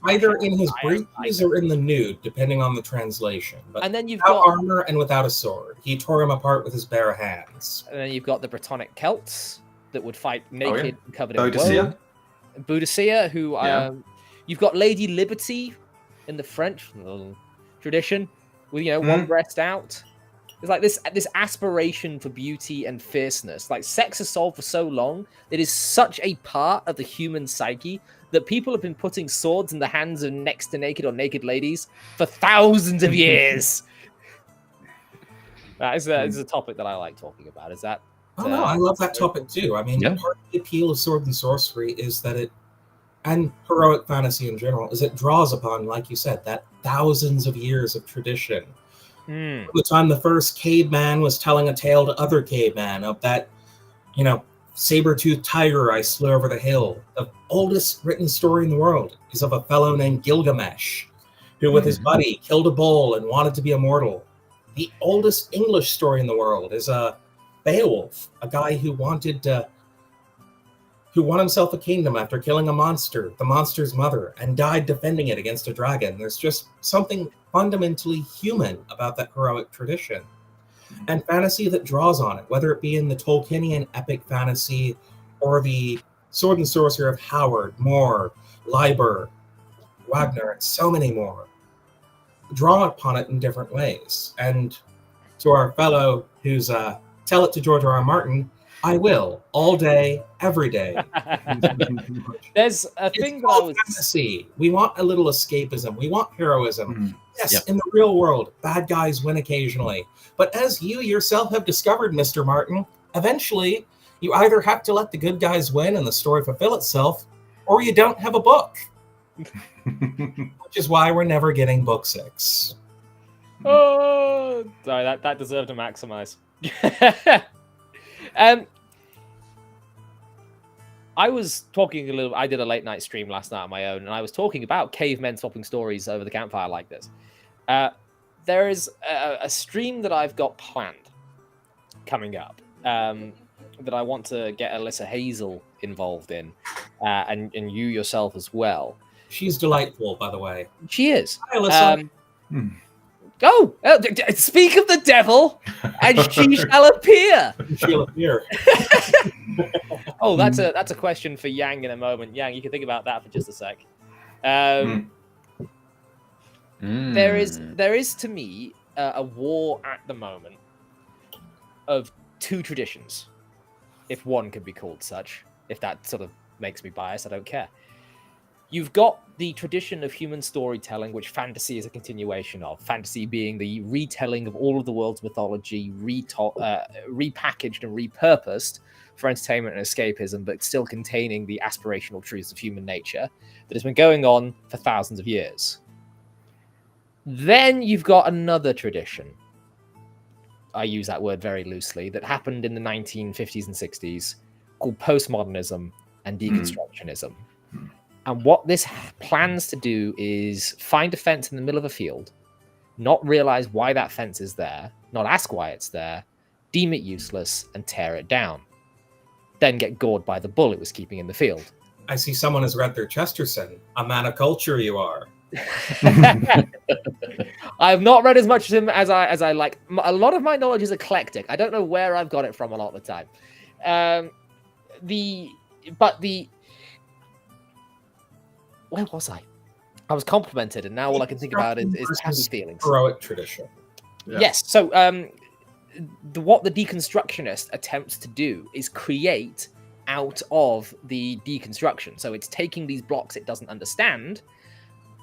Either in his breeches or in the nude, depending on the translation. But and then you've without got armor and without a sword. He tore him apart with his bare hands. And then you've got the Brittonic Celts that would fight naked and covered in Boadicea. wool. Boadicea, who you've got Lady Liberty in the French tradition, with one breast out. It's like this aspiration for beauty and fierceness. Like, sex is sold for so long. It is such a part of the human psyche that people have been putting swords in the hands of next to naked or naked ladies for thousands of years. That is a topic that I like talking about. Is that? Oh no, I love that topic too. I mean, part of the appeal of sword and sorcery is that and heroic fantasy in general, is it draws upon, like you said, that thousands of years of tradition. From the time the first caveman was telling a tale to other caveman of that, saber-toothed tiger I slew over the hill. The oldest written story in the world is of a fellow named Gilgamesh, who with his buddy killed a bull and wanted to be immortal. The oldest English story in the world is Beowulf, a guy who won himself a kingdom after killing a monster, the monster's mother, and died defending it against a dragon. There's just something fundamentally human about that heroic tradition. and fantasy that draws on it, whether it be in the Tolkienian epic fantasy or the Sword and Sorcery of Howard, Moore, Leiber, Wagner, and so many more, draw upon it in different ways. And to our fellow who's tell it to George R. R. Martin, I will, all day, every day. There's a It's thing that all I was. fantasy. We want a little escapism. We want heroism. Yes, Yep. in the real world, bad guys win occasionally. But as you yourself have discovered, Mr. Martin, eventually you either have to let the good guys win and the story fulfill itself, or you don't have a book. Which is why we're never getting book 6. Oh, sorry, that deserved a maximize. I was talking a little. I did a late night stream last night on my own, and I was talking about cavemen swapping stories over the campfire like this. There is a stream that I've got planned coming up that I want to get Alyssa Hazel involved in, and you yourself as well. She's delightful, by the way. She is. Hi, Alyssa. Oh, speak of the devil, and she shall appear. She'll appear. Oh, that's a question for Yang in a moment. Yang, you can think about that for just a sec. There is to me a war at the moment of two traditions, if one could be called such. If that sort of makes me biased, I don't care. You've got the tradition of human storytelling, which fantasy is a continuation of. Fantasy being the retelling of all of the world's mythology, repackaged and repurposed for entertainment and escapism, but still containing the aspirational truths of human nature that has been going on for thousands of years. Then you've got another tradition. I use that word very loosely, that happened in the 1950s and 60s, called postmodernism and deconstructionism. And what this plans to do is find a fence in the middle of a field, not realize why that fence is there, not ask why it's there, deem it useless, and tear it down. Then get gored by the bull it was keeping in the field. I see someone has read their Chesterton. A man of culture you are. I have not read as much of him as I like. A lot of my knowledge is eclectic. I don't know where I've got it from a lot of the time. Where was I? I was complimented, and now all I can think about is happy feelings. Heroic tradition. Yeah. Yes. So, what the deconstructionist attempts to do is create out of the deconstruction. So it's taking these blocks it doesn't understand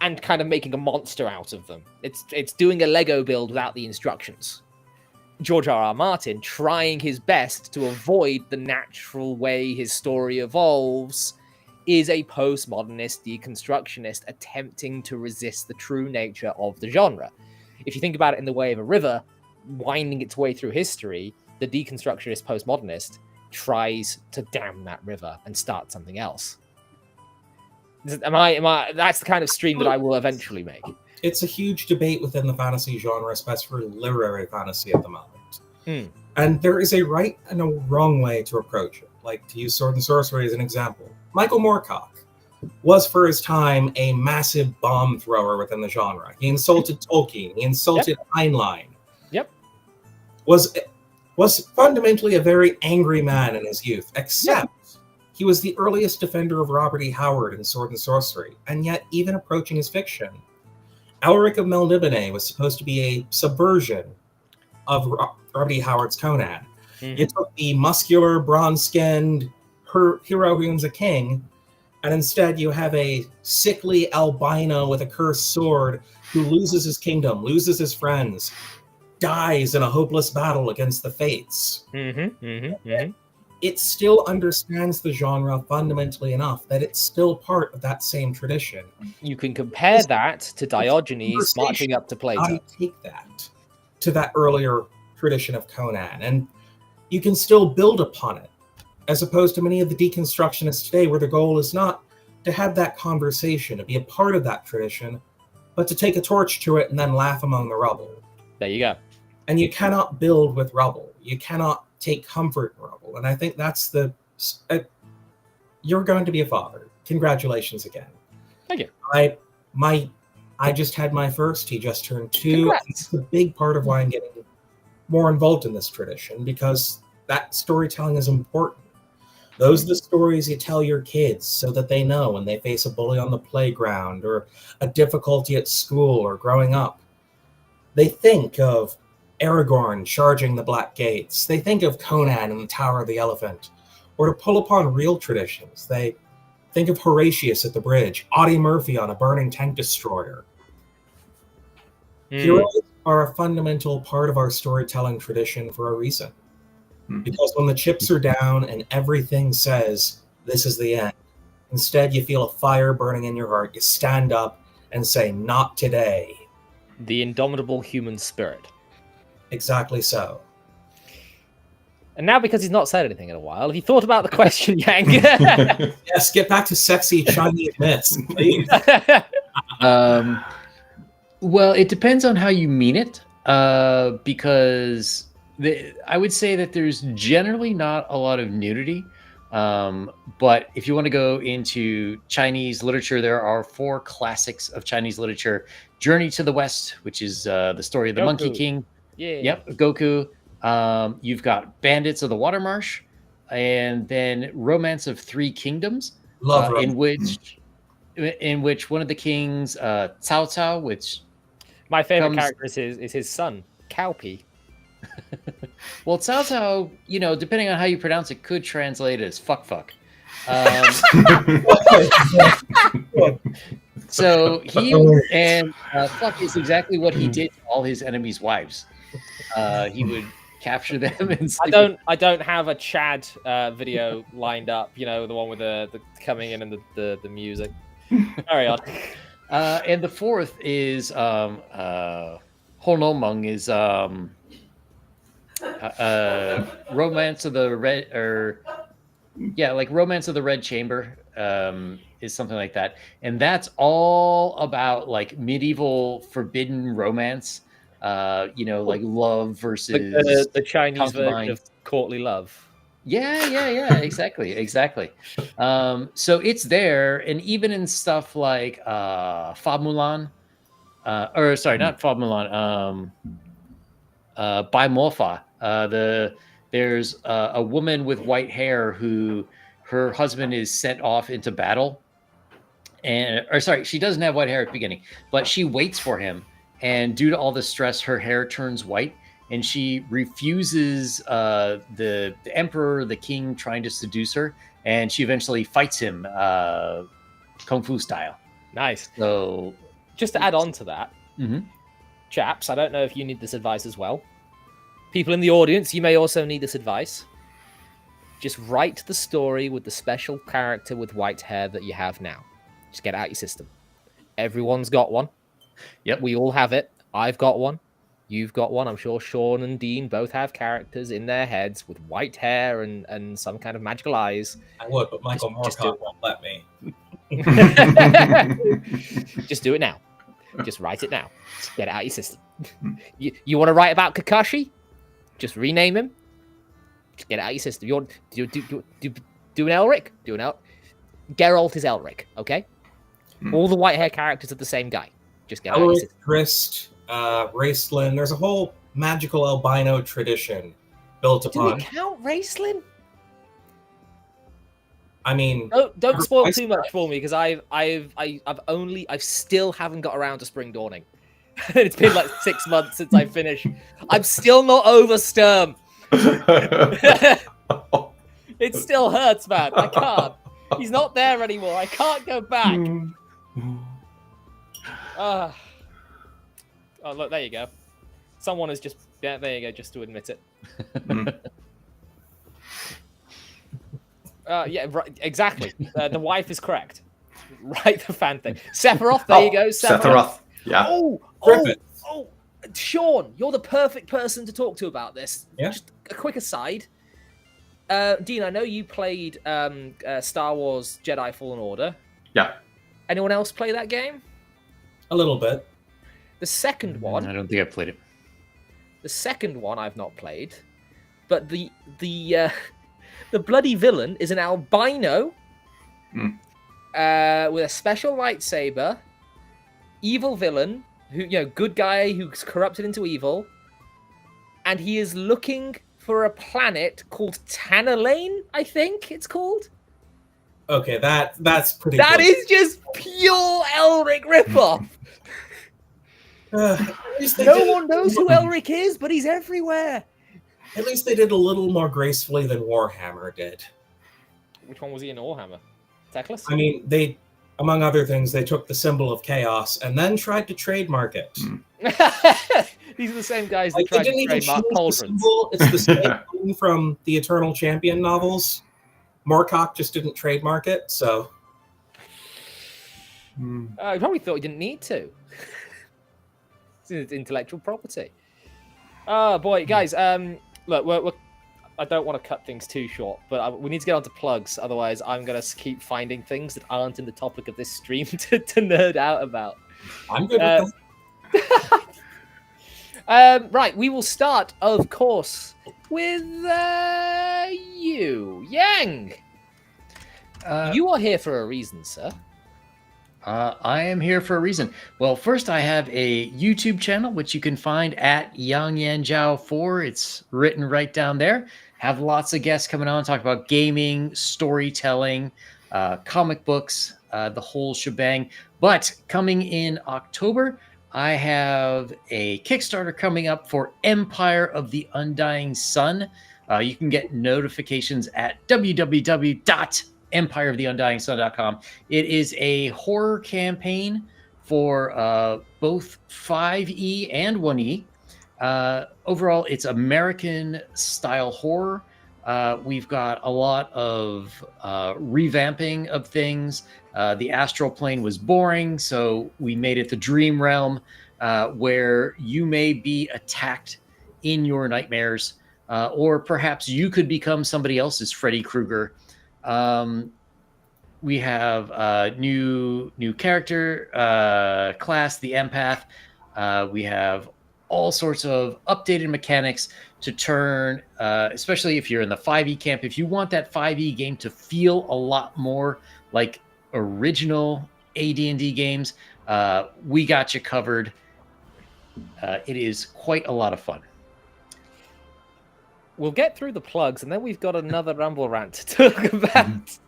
and kind of making a monster out of them. It's doing a Lego build without the instructions. George R. R. Martin trying his best to avoid the natural way his story evolves is a postmodernist deconstructionist attempting to resist the true nature of the genre. If you think about it in the way of a river winding its way through history, the deconstructionist postmodernist tries to dam that river and start something else. Am I? That's the kind of stream that I will eventually make. It's a huge debate within the fantasy genre, especially literary fantasy at the moment. And there is a right and a wrong way to approach it. Like, to use Sword and Sorcery as an example, Michael Moorcock was for his time a massive bomb thrower within the genre. He insulted Tolkien. He insulted Heinlein. Yep. Was fundamentally a very angry man in his youth, except he was the earliest defender of Robert E. Howard in Sword and Sorcery. And yet, even approaching his fiction, Elric of Melniboné was supposed to be a subversion of Robert E. Howard's Conan. You took the muscular, bronze-skinned hero who's a king, and instead you have a sickly albino with a cursed sword who loses his kingdom, loses his friends, dies in a hopeless battle against the fates. It still understands the genre fundamentally enough that it's still part of that same tradition. You can compare that to Diogenes marching up to Plato. I take that to that earlier tradition of Conan, and you can still build upon it, as opposed to many of the deconstructionists today, where the goal is not to have that conversation, to be a part of that tradition, but to take a torch to it and then laugh among the rubble. There you go. And you cannot build with rubble. You cannot take comfort in rubble. And I think that's you're going to be a father. Congratulations again. Thank you. I just had my first. He just turned 2. Congrats. It's a big part of why I'm getting more involved in this tradition because that storytelling is important. Those are the stories you tell your kids so that they know when they face a bully on the playground or a difficulty at school or growing up. They think of Aragorn charging the Black Gates. They think of Conan and the Tower of the Elephant. Or to pull upon real traditions, they think of Horatius at the bridge, Audie Murphy on a burning tank destroyer. Heroes are a fundamental part of our storytelling tradition for a reason. Because when the chips are down and everything says, this is the end, instead you feel a fire burning in your heart, you stand up and say, not today. The indomitable human spirit. Exactly so. And now, because he's not said anything in a while, have you thought about the question, Yang? Yes, get back to sexy Chinese myths, please. Well, it depends on how you mean it, because I would say that there's generally not a lot of nudity. But if you want to go into Chinese literature, there are 4 classics of Chinese literature. Journey to the West, which is the story of the Monkey King. Yeah. Yep, Goku. You've cao Bandits of the Watermarsh, and then Romance of Three Kingdoms, Love in which one of the kings, Cao Cao, which my favorite character is his son, Cowpea. Well, Cao Cao, depending on how you pronounce it, could translate as fuck. So he and fuck is exactly what he did to all his enemies' wives. He would capture them and I don't have a Chad video lined up, the one with the coming in and the music. Carry on. And the 4th is Honomeng is Romance of the Red, Romance of the Red Chamber, is something like that, and that's all about like medieval forbidden romance, like love versus the Chinese concubine. version of courtly love. Yeah, exactly. So it's there, and even in stuff like Fa Mulan, or sorry, not Fa Mulan, Bai Mofa. There's a woman with white hair who her husband is sent off into battle, she doesn't have white hair at the beginning, but she waits for him, and due to all the stress, her hair turns white, and she refuses the emperor, the king, trying to seduce her, and she eventually fights him kung fu style. Nice. So, just to add on to that, chaps, I don't know if you need this advice as well. People in the audience, you may also need this advice. Just write the story with the special character with white hair that you have now. Just get it out your system. Everyone's got one. Yep. We all have it. I've got one. You've got one. I'm sure Sean and Dean both have characters in their heads with white hair and some kind of magical eyes. I would, but Michael Moorcock won't let me. Just do it now. Just write it now. Just get it out your system. You want to write about Kakashi? Just rename him. Just get it out your system. You want do an Elric? Do an Elric. Geralt is Elric, okay? All the white hair characters are the same guy. Just get it out your system. Grist, Raistlin. There's a whole magical albino tradition built upon. Do we count Raistlin? I mean, don't spoil too much for me, because I still haven't got around to Spring Dawning. It's been like 6 months since I finished. I'm still not over Sturm. It still hurts, man. I can't. He's not there anymore. I can't go back. Oh, look, there you go. Someone has just... Yeah, there you go, just to admit it. Yeah, right, exactly. The wife is correct. Write the fan thing. Sephiroth, there you go. Sephiroth. Yeah. Oh, Sean, you're the perfect person to talk to about this. Yeah. Just a quick aside. Dean, I know you played Star Wars Jedi Fallen Order. Yeah. Anyone else play that game? A little bit. The second one... I don't think I've played it. The second one I've not played. But the bloody villain is an albino with a special lightsaber, evil villain, who good guy who's corrupted into evil, and he is looking for a planet called Tannerlane, I think it's called. Okay, that's pretty. That good. is just pure Elric ripoff. At least they No did it- one knows who Elric is, but he's everywhere. At least they did a little more gracefully than Warhammer did. Which one was he in Warhammer? Teclis? I mean, they, among other things, they took the symbol of chaos and then tried to trademark it. These are the same guys that Like, they tried didn't to even trademark change the pauldrons. symbol. It's the same thing from the Eternal Champion novels. Moorcock just didn't trademark it, so I probably thought he didn't need to. It's intellectual property. Oh boy, guys. Look, I don't want to cut things too short, but we need to get on to plugs. Otherwise, I'm gonna keep finding things that aren't in the topic of this stream to nerd out about. I'm good with that. Right, we will start, of course, with you, Yang. You are here for a reason, sir. I am here for a reason. Well, first I have a YouTube channel, which you can find at Yang Yan Zhao 4. It's written right down there. Have lots of guests coming on, talk about gaming, storytelling, comic books, the whole shebang. But coming in October, I have a Kickstarter coming up for Empire of the Undying Sun. You can get notifications at www.empireoftheundyingsun.com. It is a horror campaign for both 5e and 1e. Overall, it's American style horror. We've got a lot of revamping of things. The astral plane was boring, so we made it the dream realm, where you may be attacked in your nightmares, or perhaps you could become somebody else's Freddy Krueger. We have a new character class, the empath. We have all sorts of updated mechanics to turn, especially if you're in the 5e camp. If you want that 5e game to feel a lot more like original AD&D games, we got you covered. It is quite a lot of fun. We'll get through the plugs, and then we've got another Rumble rant to talk about.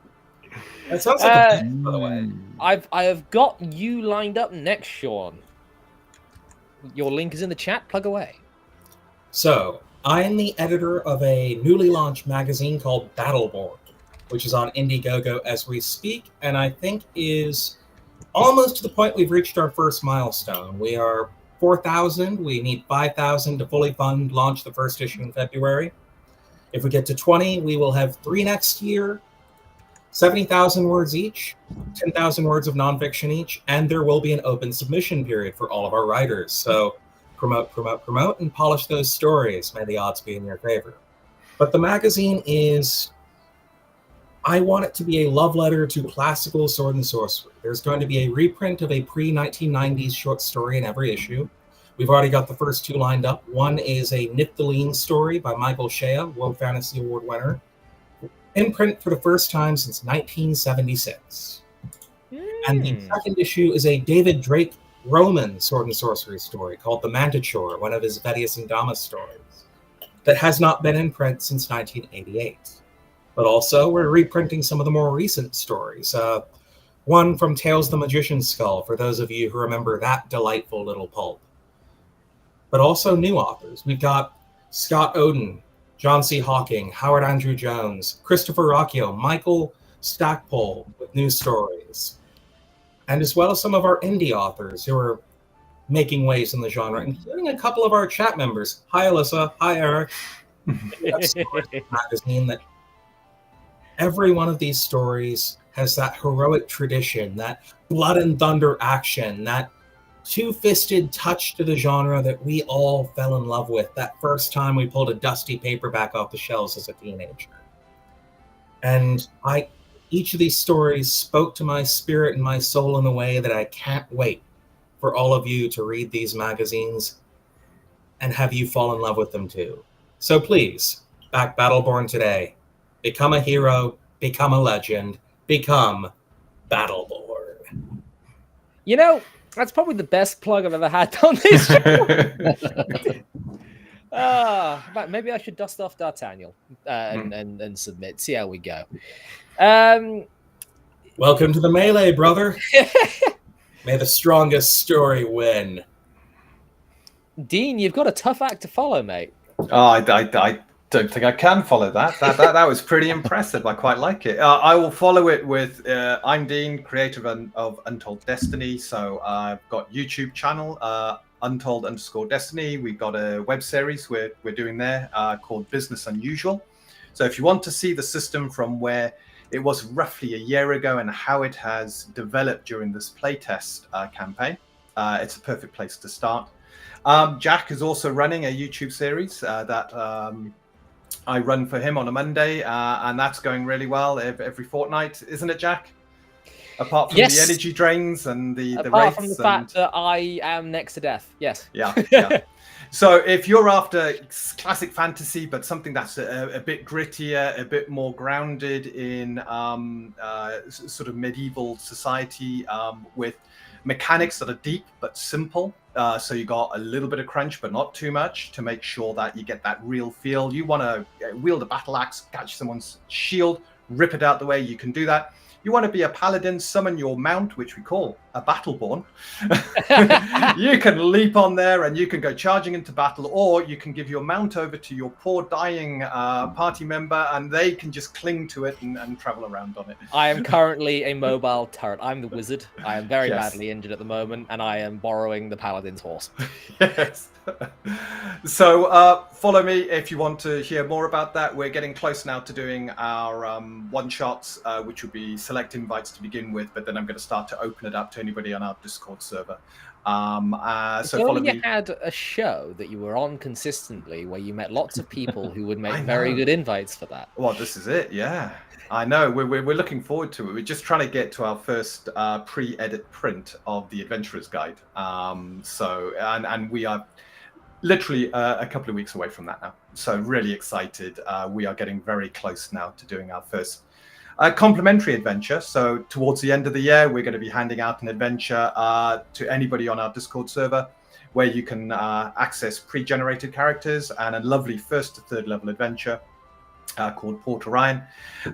That sounds like a plan, by the way. I have got you lined up next, Sean. Your link is in the chat. Plug away. So, I am the editor of a newly launched magazine called Battleborn, which is on Indiegogo as we speak, and I think is almost to the point we've reached our first milestone. We are 4,000. We need 5,000 to fully fund launch the first issue in February. If we get to 20, we will have 3 next year, 70,000 words each, 10,000 words of nonfiction each, and there will be an open submission period for all of our writers. So promote, and polish those stories. May the odds be in your favor. But the magazine is, I want it to be a love letter to classical sword and sorcery. There's going to be a reprint of a pre-1990s short story in every issue. We've already got the first 2 lined up. One is a Niftaline story by Michael Shea, World Fantasy Award winner. In print for the first time since 1976. And the second issue is a David Drake Roman sword and sorcery story called The Manticore, one of his Vedius and Damas stories, that has not been in print since 1988. But also, we're reprinting some of the more recent stories. One from Tales of the Magician's Skull, for those of you who remember that delightful little pulp. But also new authors. We've got Scott Oden, John C. Hawking, Howard Andrew Jones, Christopher Rocchio, Michael Stackpole with new stories. And as well as some of our indie authors who are making waves in the genre, including a couple of our chat members. Hi, Alyssa. Hi, Eric. Magazine that every one of these stories has that heroic tradition, that blood and thunder action, that two-fisted touch to the genre that we all fell in love with that first time we pulled a dusty paperback off the shelves as a teenager. And each of these stories spoke to my spirit and my soul in a way that I can't wait for all of you to read these magazines and have you fall in love with them too. So please, back Battleborn today. Become a hero, become a legend, become Battleborn. You know, that's probably the best plug I've ever had on this show. Maybe I should dust off D'Artagnan and submit. See how we go. Welcome to the melee, brother. May the strongest story win. Dean, you've got a tough act to follow, mate. Oh, I don't think I can follow that. That was pretty impressive. I quite like it. I will follow it with. I'm Dean, creator of Untold Destiny. So I've got YouTube channel, Untold_Destiny. We've got a web series we're doing there called Business Unusual. So if you want to see the system from where it was roughly a year ago and how it has developed during this playtest campaign, it's a perfect place to start. Jack is also running a YouTube series that I run for him on a Monday, and that's going really well every fortnight, isn't it, Jack? Apart from Yes. the energy drains and the Apart from the wraiths fact that I am next to death. Yes. Yeah. So if you're after classic fantasy, but something that's a bit grittier, a bit more grounded in sort of medieval society with mechanics that are deep but simple, so you got a little bit of crunch but not too much to make sure that you get that real feel. You want to wield a battle axe, catch someone's shield, rip it out the way, you can do that. You want to be a paladin, summon your mount, which we call a battleborn. You can leap on there and you can go charging into battle, or you can give your mount over to your poor dying party member and they can just cling to it and travel around on it. I am currently a mobile turret. I'm the wizard. I am very Yes. badly injured at the moment, and I am borrowing the paladin's horse. Yes. So follow me if you want to hear more about that. We're getting close now to doing our one-shots, which will be select invites to begin with, but then I'm going to start to open it up to anybody on our Discord server. So follow you me. had a show that you were on consistently where you met lots of people who would I make know. very good invites for that. Well, this is it. Yeah, I know. We're looking forward to it. We're just trying to get to our first pre-edit print of the Adventurer's Guide. And we are literally a couple of weeks away from that now. So really excited. We are getting very close now to doing our first complimentary adventure. So towards the end of the year, we're going to be handing out an adventure to anybody on our Discord server, where you can access pre-generated characters and a lovely first to third level adventure called Port Orion.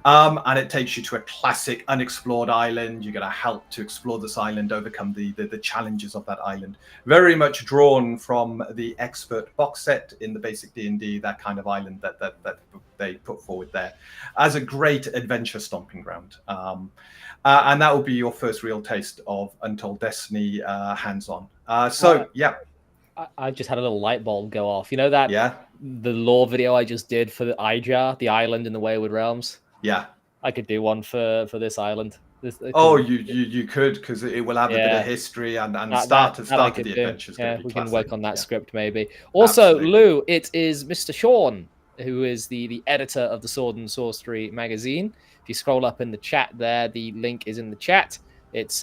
And it takes you to a classic unexplored island. You're going to help to explore this island, overcome the challenges of that island. Very much drawn from the Expert box set in the basic D&D, that kind of island that they put forward there as a great adventure stomping ground. And that will be your first real taste of Untold Destiny hands-on. Yeah. I just had a little light bulb go off. You know that the lore video I just did for the Ijar, the island in the Wayward Realms? Yeah. I could do one for this island. You could, because it will have a bit of history and start of the adventures. Yeah, we can work on that script maybe. Also, absolutely. Lou, it is Mr. Sean, who is the editor of the Sword and Sorcery magazine. If you scroll up in the chat there, the link is in the chat. It's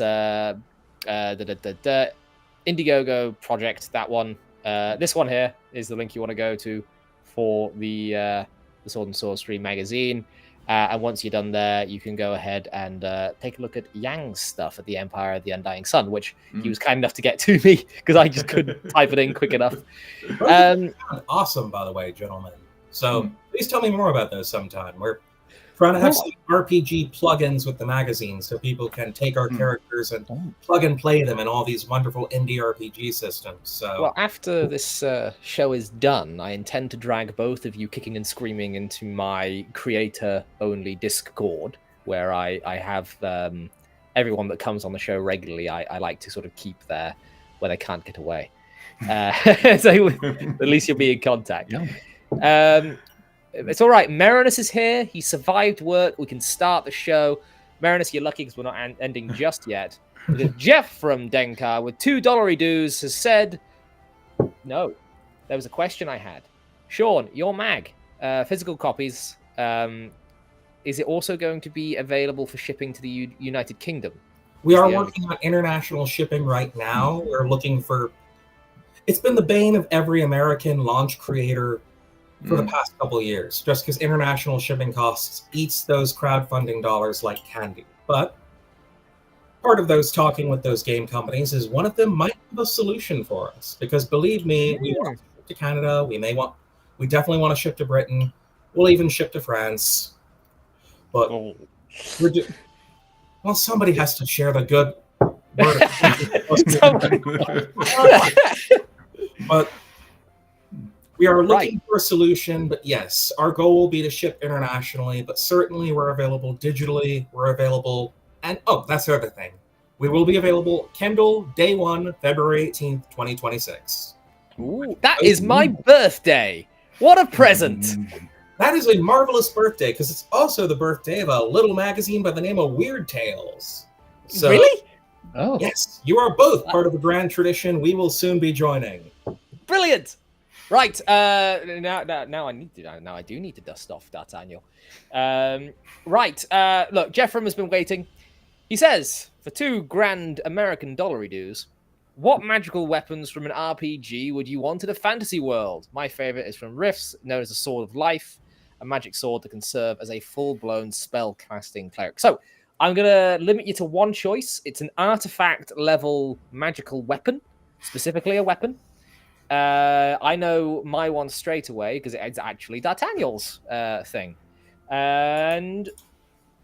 Indiegogo project, that one. This one here is the link you want to go to for the Sword and Sorcery magazine. And once you're done there, you can go ahead and take a look at Yang's stuff at the Empire of the Undying Sun, which he was kind enough to get to me because I just couldn't type it in quick enough. Awesome, by the way, gentlemen. So please tell me more about those sometime. We're trying to have some RPG plugins with the magazine so people can take our characters and plug and play them in all these wonderful indie RPG systems. So, well, after this show is done, I intend to drag both of you kicking and screaming into my creator-only Discord, where I have everyone that comes on the show regularly. I like to sort of keep there where they can't get away. So at least you'll be in contact. Yeah. It's all right. Marinus is here. He survived work. We can start the show. Marinus, you're lucky because we're not ending just yet. Jeff from Denkar with $2 dues has said, no, there was a question I had. Sean, your mag, physical copies, is it also going to be available for shipping to the United Kingdom? We are working on international shipping right now. We're looking for... It's been the bane of every American launch creator for the past couple of years, just because international shipping costs eats those crowdfunding dollars like candy. But part of those talking with those game companies is one of them might have a solution for us, because believe me, we want to ship to Canada. We may want We definitely want to ship to Britain. We'll even ship to France. But Oh. well, somebody has to share the good word. But we are looking for a solution. But yes, our goal will be to ship internationally. But certainly, we're available digitally. We're available, and that's the other thing. We will be available Kindle day 1, February 18th, 2026. Ooh, that is my birthday. What a present! That is a marvelous birthday because it's also the birthday of a little magazine by the name of Weird Tales. So, really? Oh, yes, you are both part of the grand tradition. We will soon be joining. Brilliant. Right. Now I do need to dust off D'Artagnan. Right. Look, Jeffrem has been waiting. He says, for 2 grand American dollary dues, what magical weapons from an RPG would you want in a fantasy world? My favorite is from Rifts, known as the Sword of Life, a magic sword that can serve as a full-blown spell-casting cleric. So, I'm going to limit you to one choice. It's an artifact-level magical weapon, specifically a weapon. I know my one straight away, because it's actually D'Artagnan's thing. And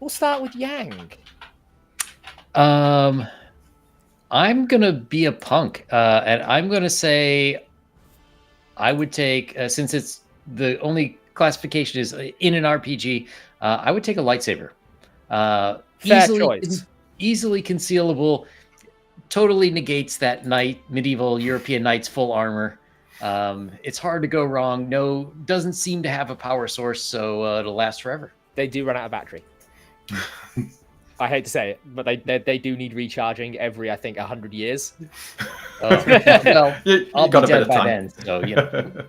we'll start with Yang. I'm gonna be a punk, and I'm gonna say I would take, since it's the only classification is in an RPG, I would take a lightsaber. Fair choice. Easily concealable, totally negates that medieval European knight's full armor. It's hard to go wrong. No, doesn't seem to have a power source, so it'll last forever. They do run out of battery. I hate to say it, but they do need recharging every, I think, 100 years. Well, I'll got be a bit dead of by time. then, so you know.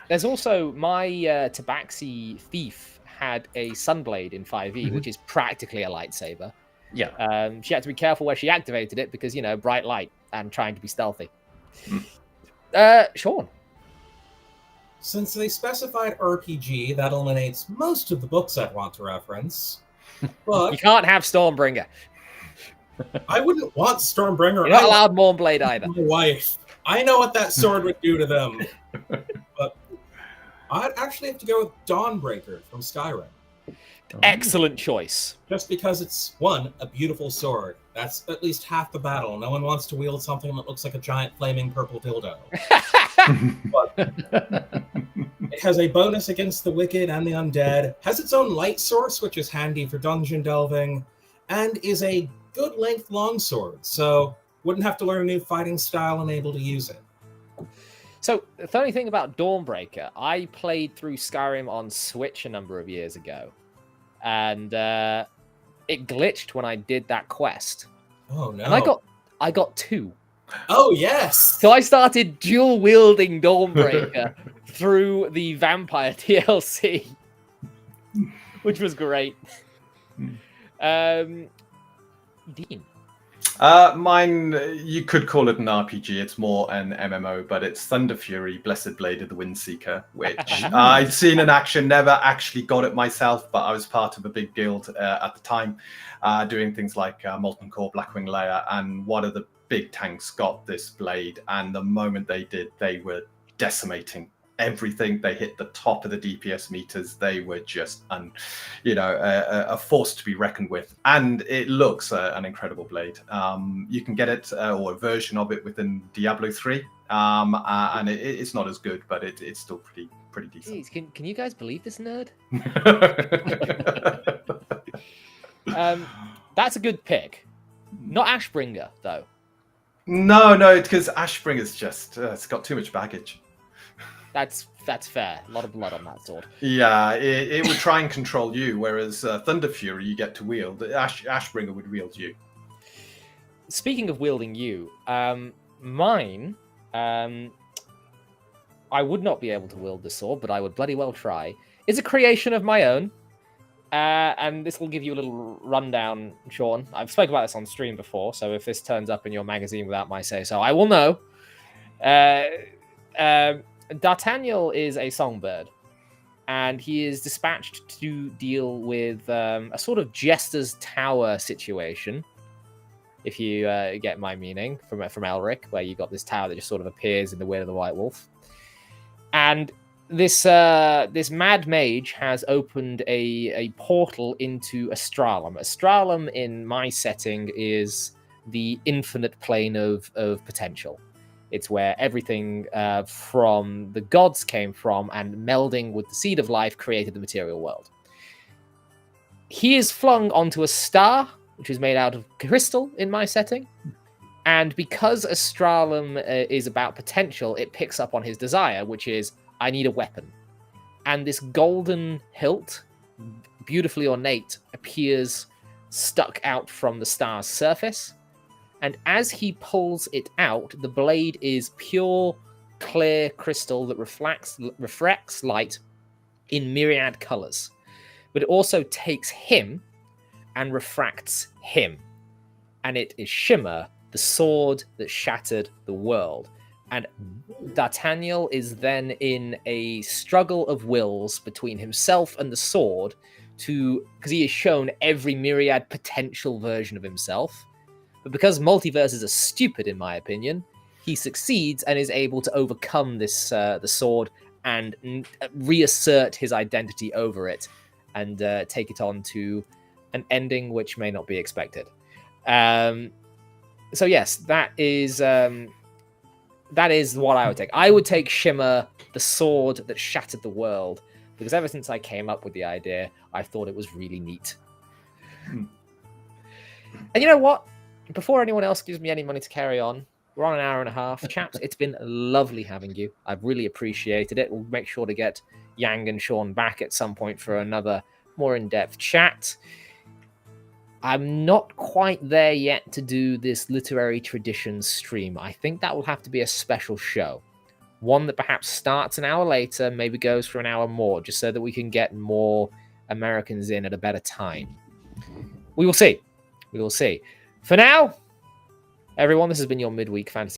There's also my Tabaxi thief had a Sunblade in 5e, which is practically a lightsaber. Yeah. She had to be careful where she activated it because, bright light and trying to be stealthy. Sean. Since they specified RPG, that eliminates most of the books I'd want to reference. But You can't have Stormbringer. I wouldn't want Stormbringer. You're not allowed Mournblade either. My wife. I know what that sword would do to them. But I'd actually have to go with Dawnbreaker from Skyrim. Excellent choice. Just because it's, one, a beautiful sword. That's at least half the battle. No one wants to wield something that looks like a giant flaming purple dildo. But it has a bonus against the wicked and the undead, has its own light source, which is handy for dungeon delving, and is a good length longsword, so wouldn't have to learn a new fighting style and able to use it. So, the funny thing about Dawnbreaker, I played through Skyrim on Switch a number of years ago, and it glitched when I did that quest. Oh no. And I got 2. Oh yes! So I started dual-wielding Dawnbreaker through the Vampire DLC, which was great. Dean. Mine, you could call it an RPG. It's more an MMO, but it's Thunder Fury, Blessed Blade of the Windseeker, which I'd seen in action, never actually got it myself, but I was part of a big guild at the time, doing things like Molten Core, Blackwing Layer, and one of the big tanks got this blade, and the moment they did, they were decimating everything. They hit the top of the DPS meters. They were just a force to be reckoned with, and it looks an incredible blade. You can get it or a version of it within Diablo 3, and it's not as good, but it's still pretty decent. Jeez, can you guys believe this nerd? That's a good pick. Not Ashbringer though. No, because Ashbringer's just it's got too much baggage. That's fair. A lot of blood on that sword. Yeah, it would try and control you, whereas Thunder Fury you get to wield. Ashbringer would wield you. Speaking of wielding you, mine, I would not be able to wield the sword, but I would bloody well try. It's a creation of my own, and this will give you a little rundown, Sean. I've spoken about this on stream before, so if this turns up in your magazine without my say-so, I will know. D'Artagnan is a songbird, and he is dispatched to deal with a sort of Jester's Tower situation, if you get my meaning, from Elric, where you got this tower that just sort of appears in the Will of the White Wolf. And this mad mage has opened a portal into Astralum. Astralum, in my setting, is the infinite plane of potential. It's where everything from the gods came from, and melding with the seed of life created the material world. He is flung onto a star, which is made out of crystal in my setting. And because Astralum is about potential, it picks up on his desire, which is, I need a weapon. And this golden hilt, beautifully ornate, appears stuck out from the star's surface. And as he pulls it out, the blade is pure, clear crystal that refracts light in myriad colors. But it also takes him and refracts him. And it is Shimmer, the sword that shattered the world. And D'Artagnan is then in a struggle of wills between himself and the sword, because he is shown every myriad potential version of himself. But because multiverses are stupid, in my opinion, he succeeds and is able to overcome this the sword and reassert his identity over it, and take it on to an ending which may not be expected. So yes, that is what I would take. I would take Shimmer, the sword that shattered the world, because ever since I came up with the idea, I thought it was really neat. And you know what? Before anyone else gives me any money to carry on, we're on an hour and a half. Chaps, it's been lovely having you. I've really appreciated it. We'll make sure to get Yang and Sean back at some point for another more in-depth chat. I'm not quite there yet to do this literary traditions stream. I think that will have to be a special show. One that perhaps starts an hour later, maybe goes for an hour more, just so that we can get more Americans in at a better time. We will see. We will see. For now, everyone, this has been your midweek fantasy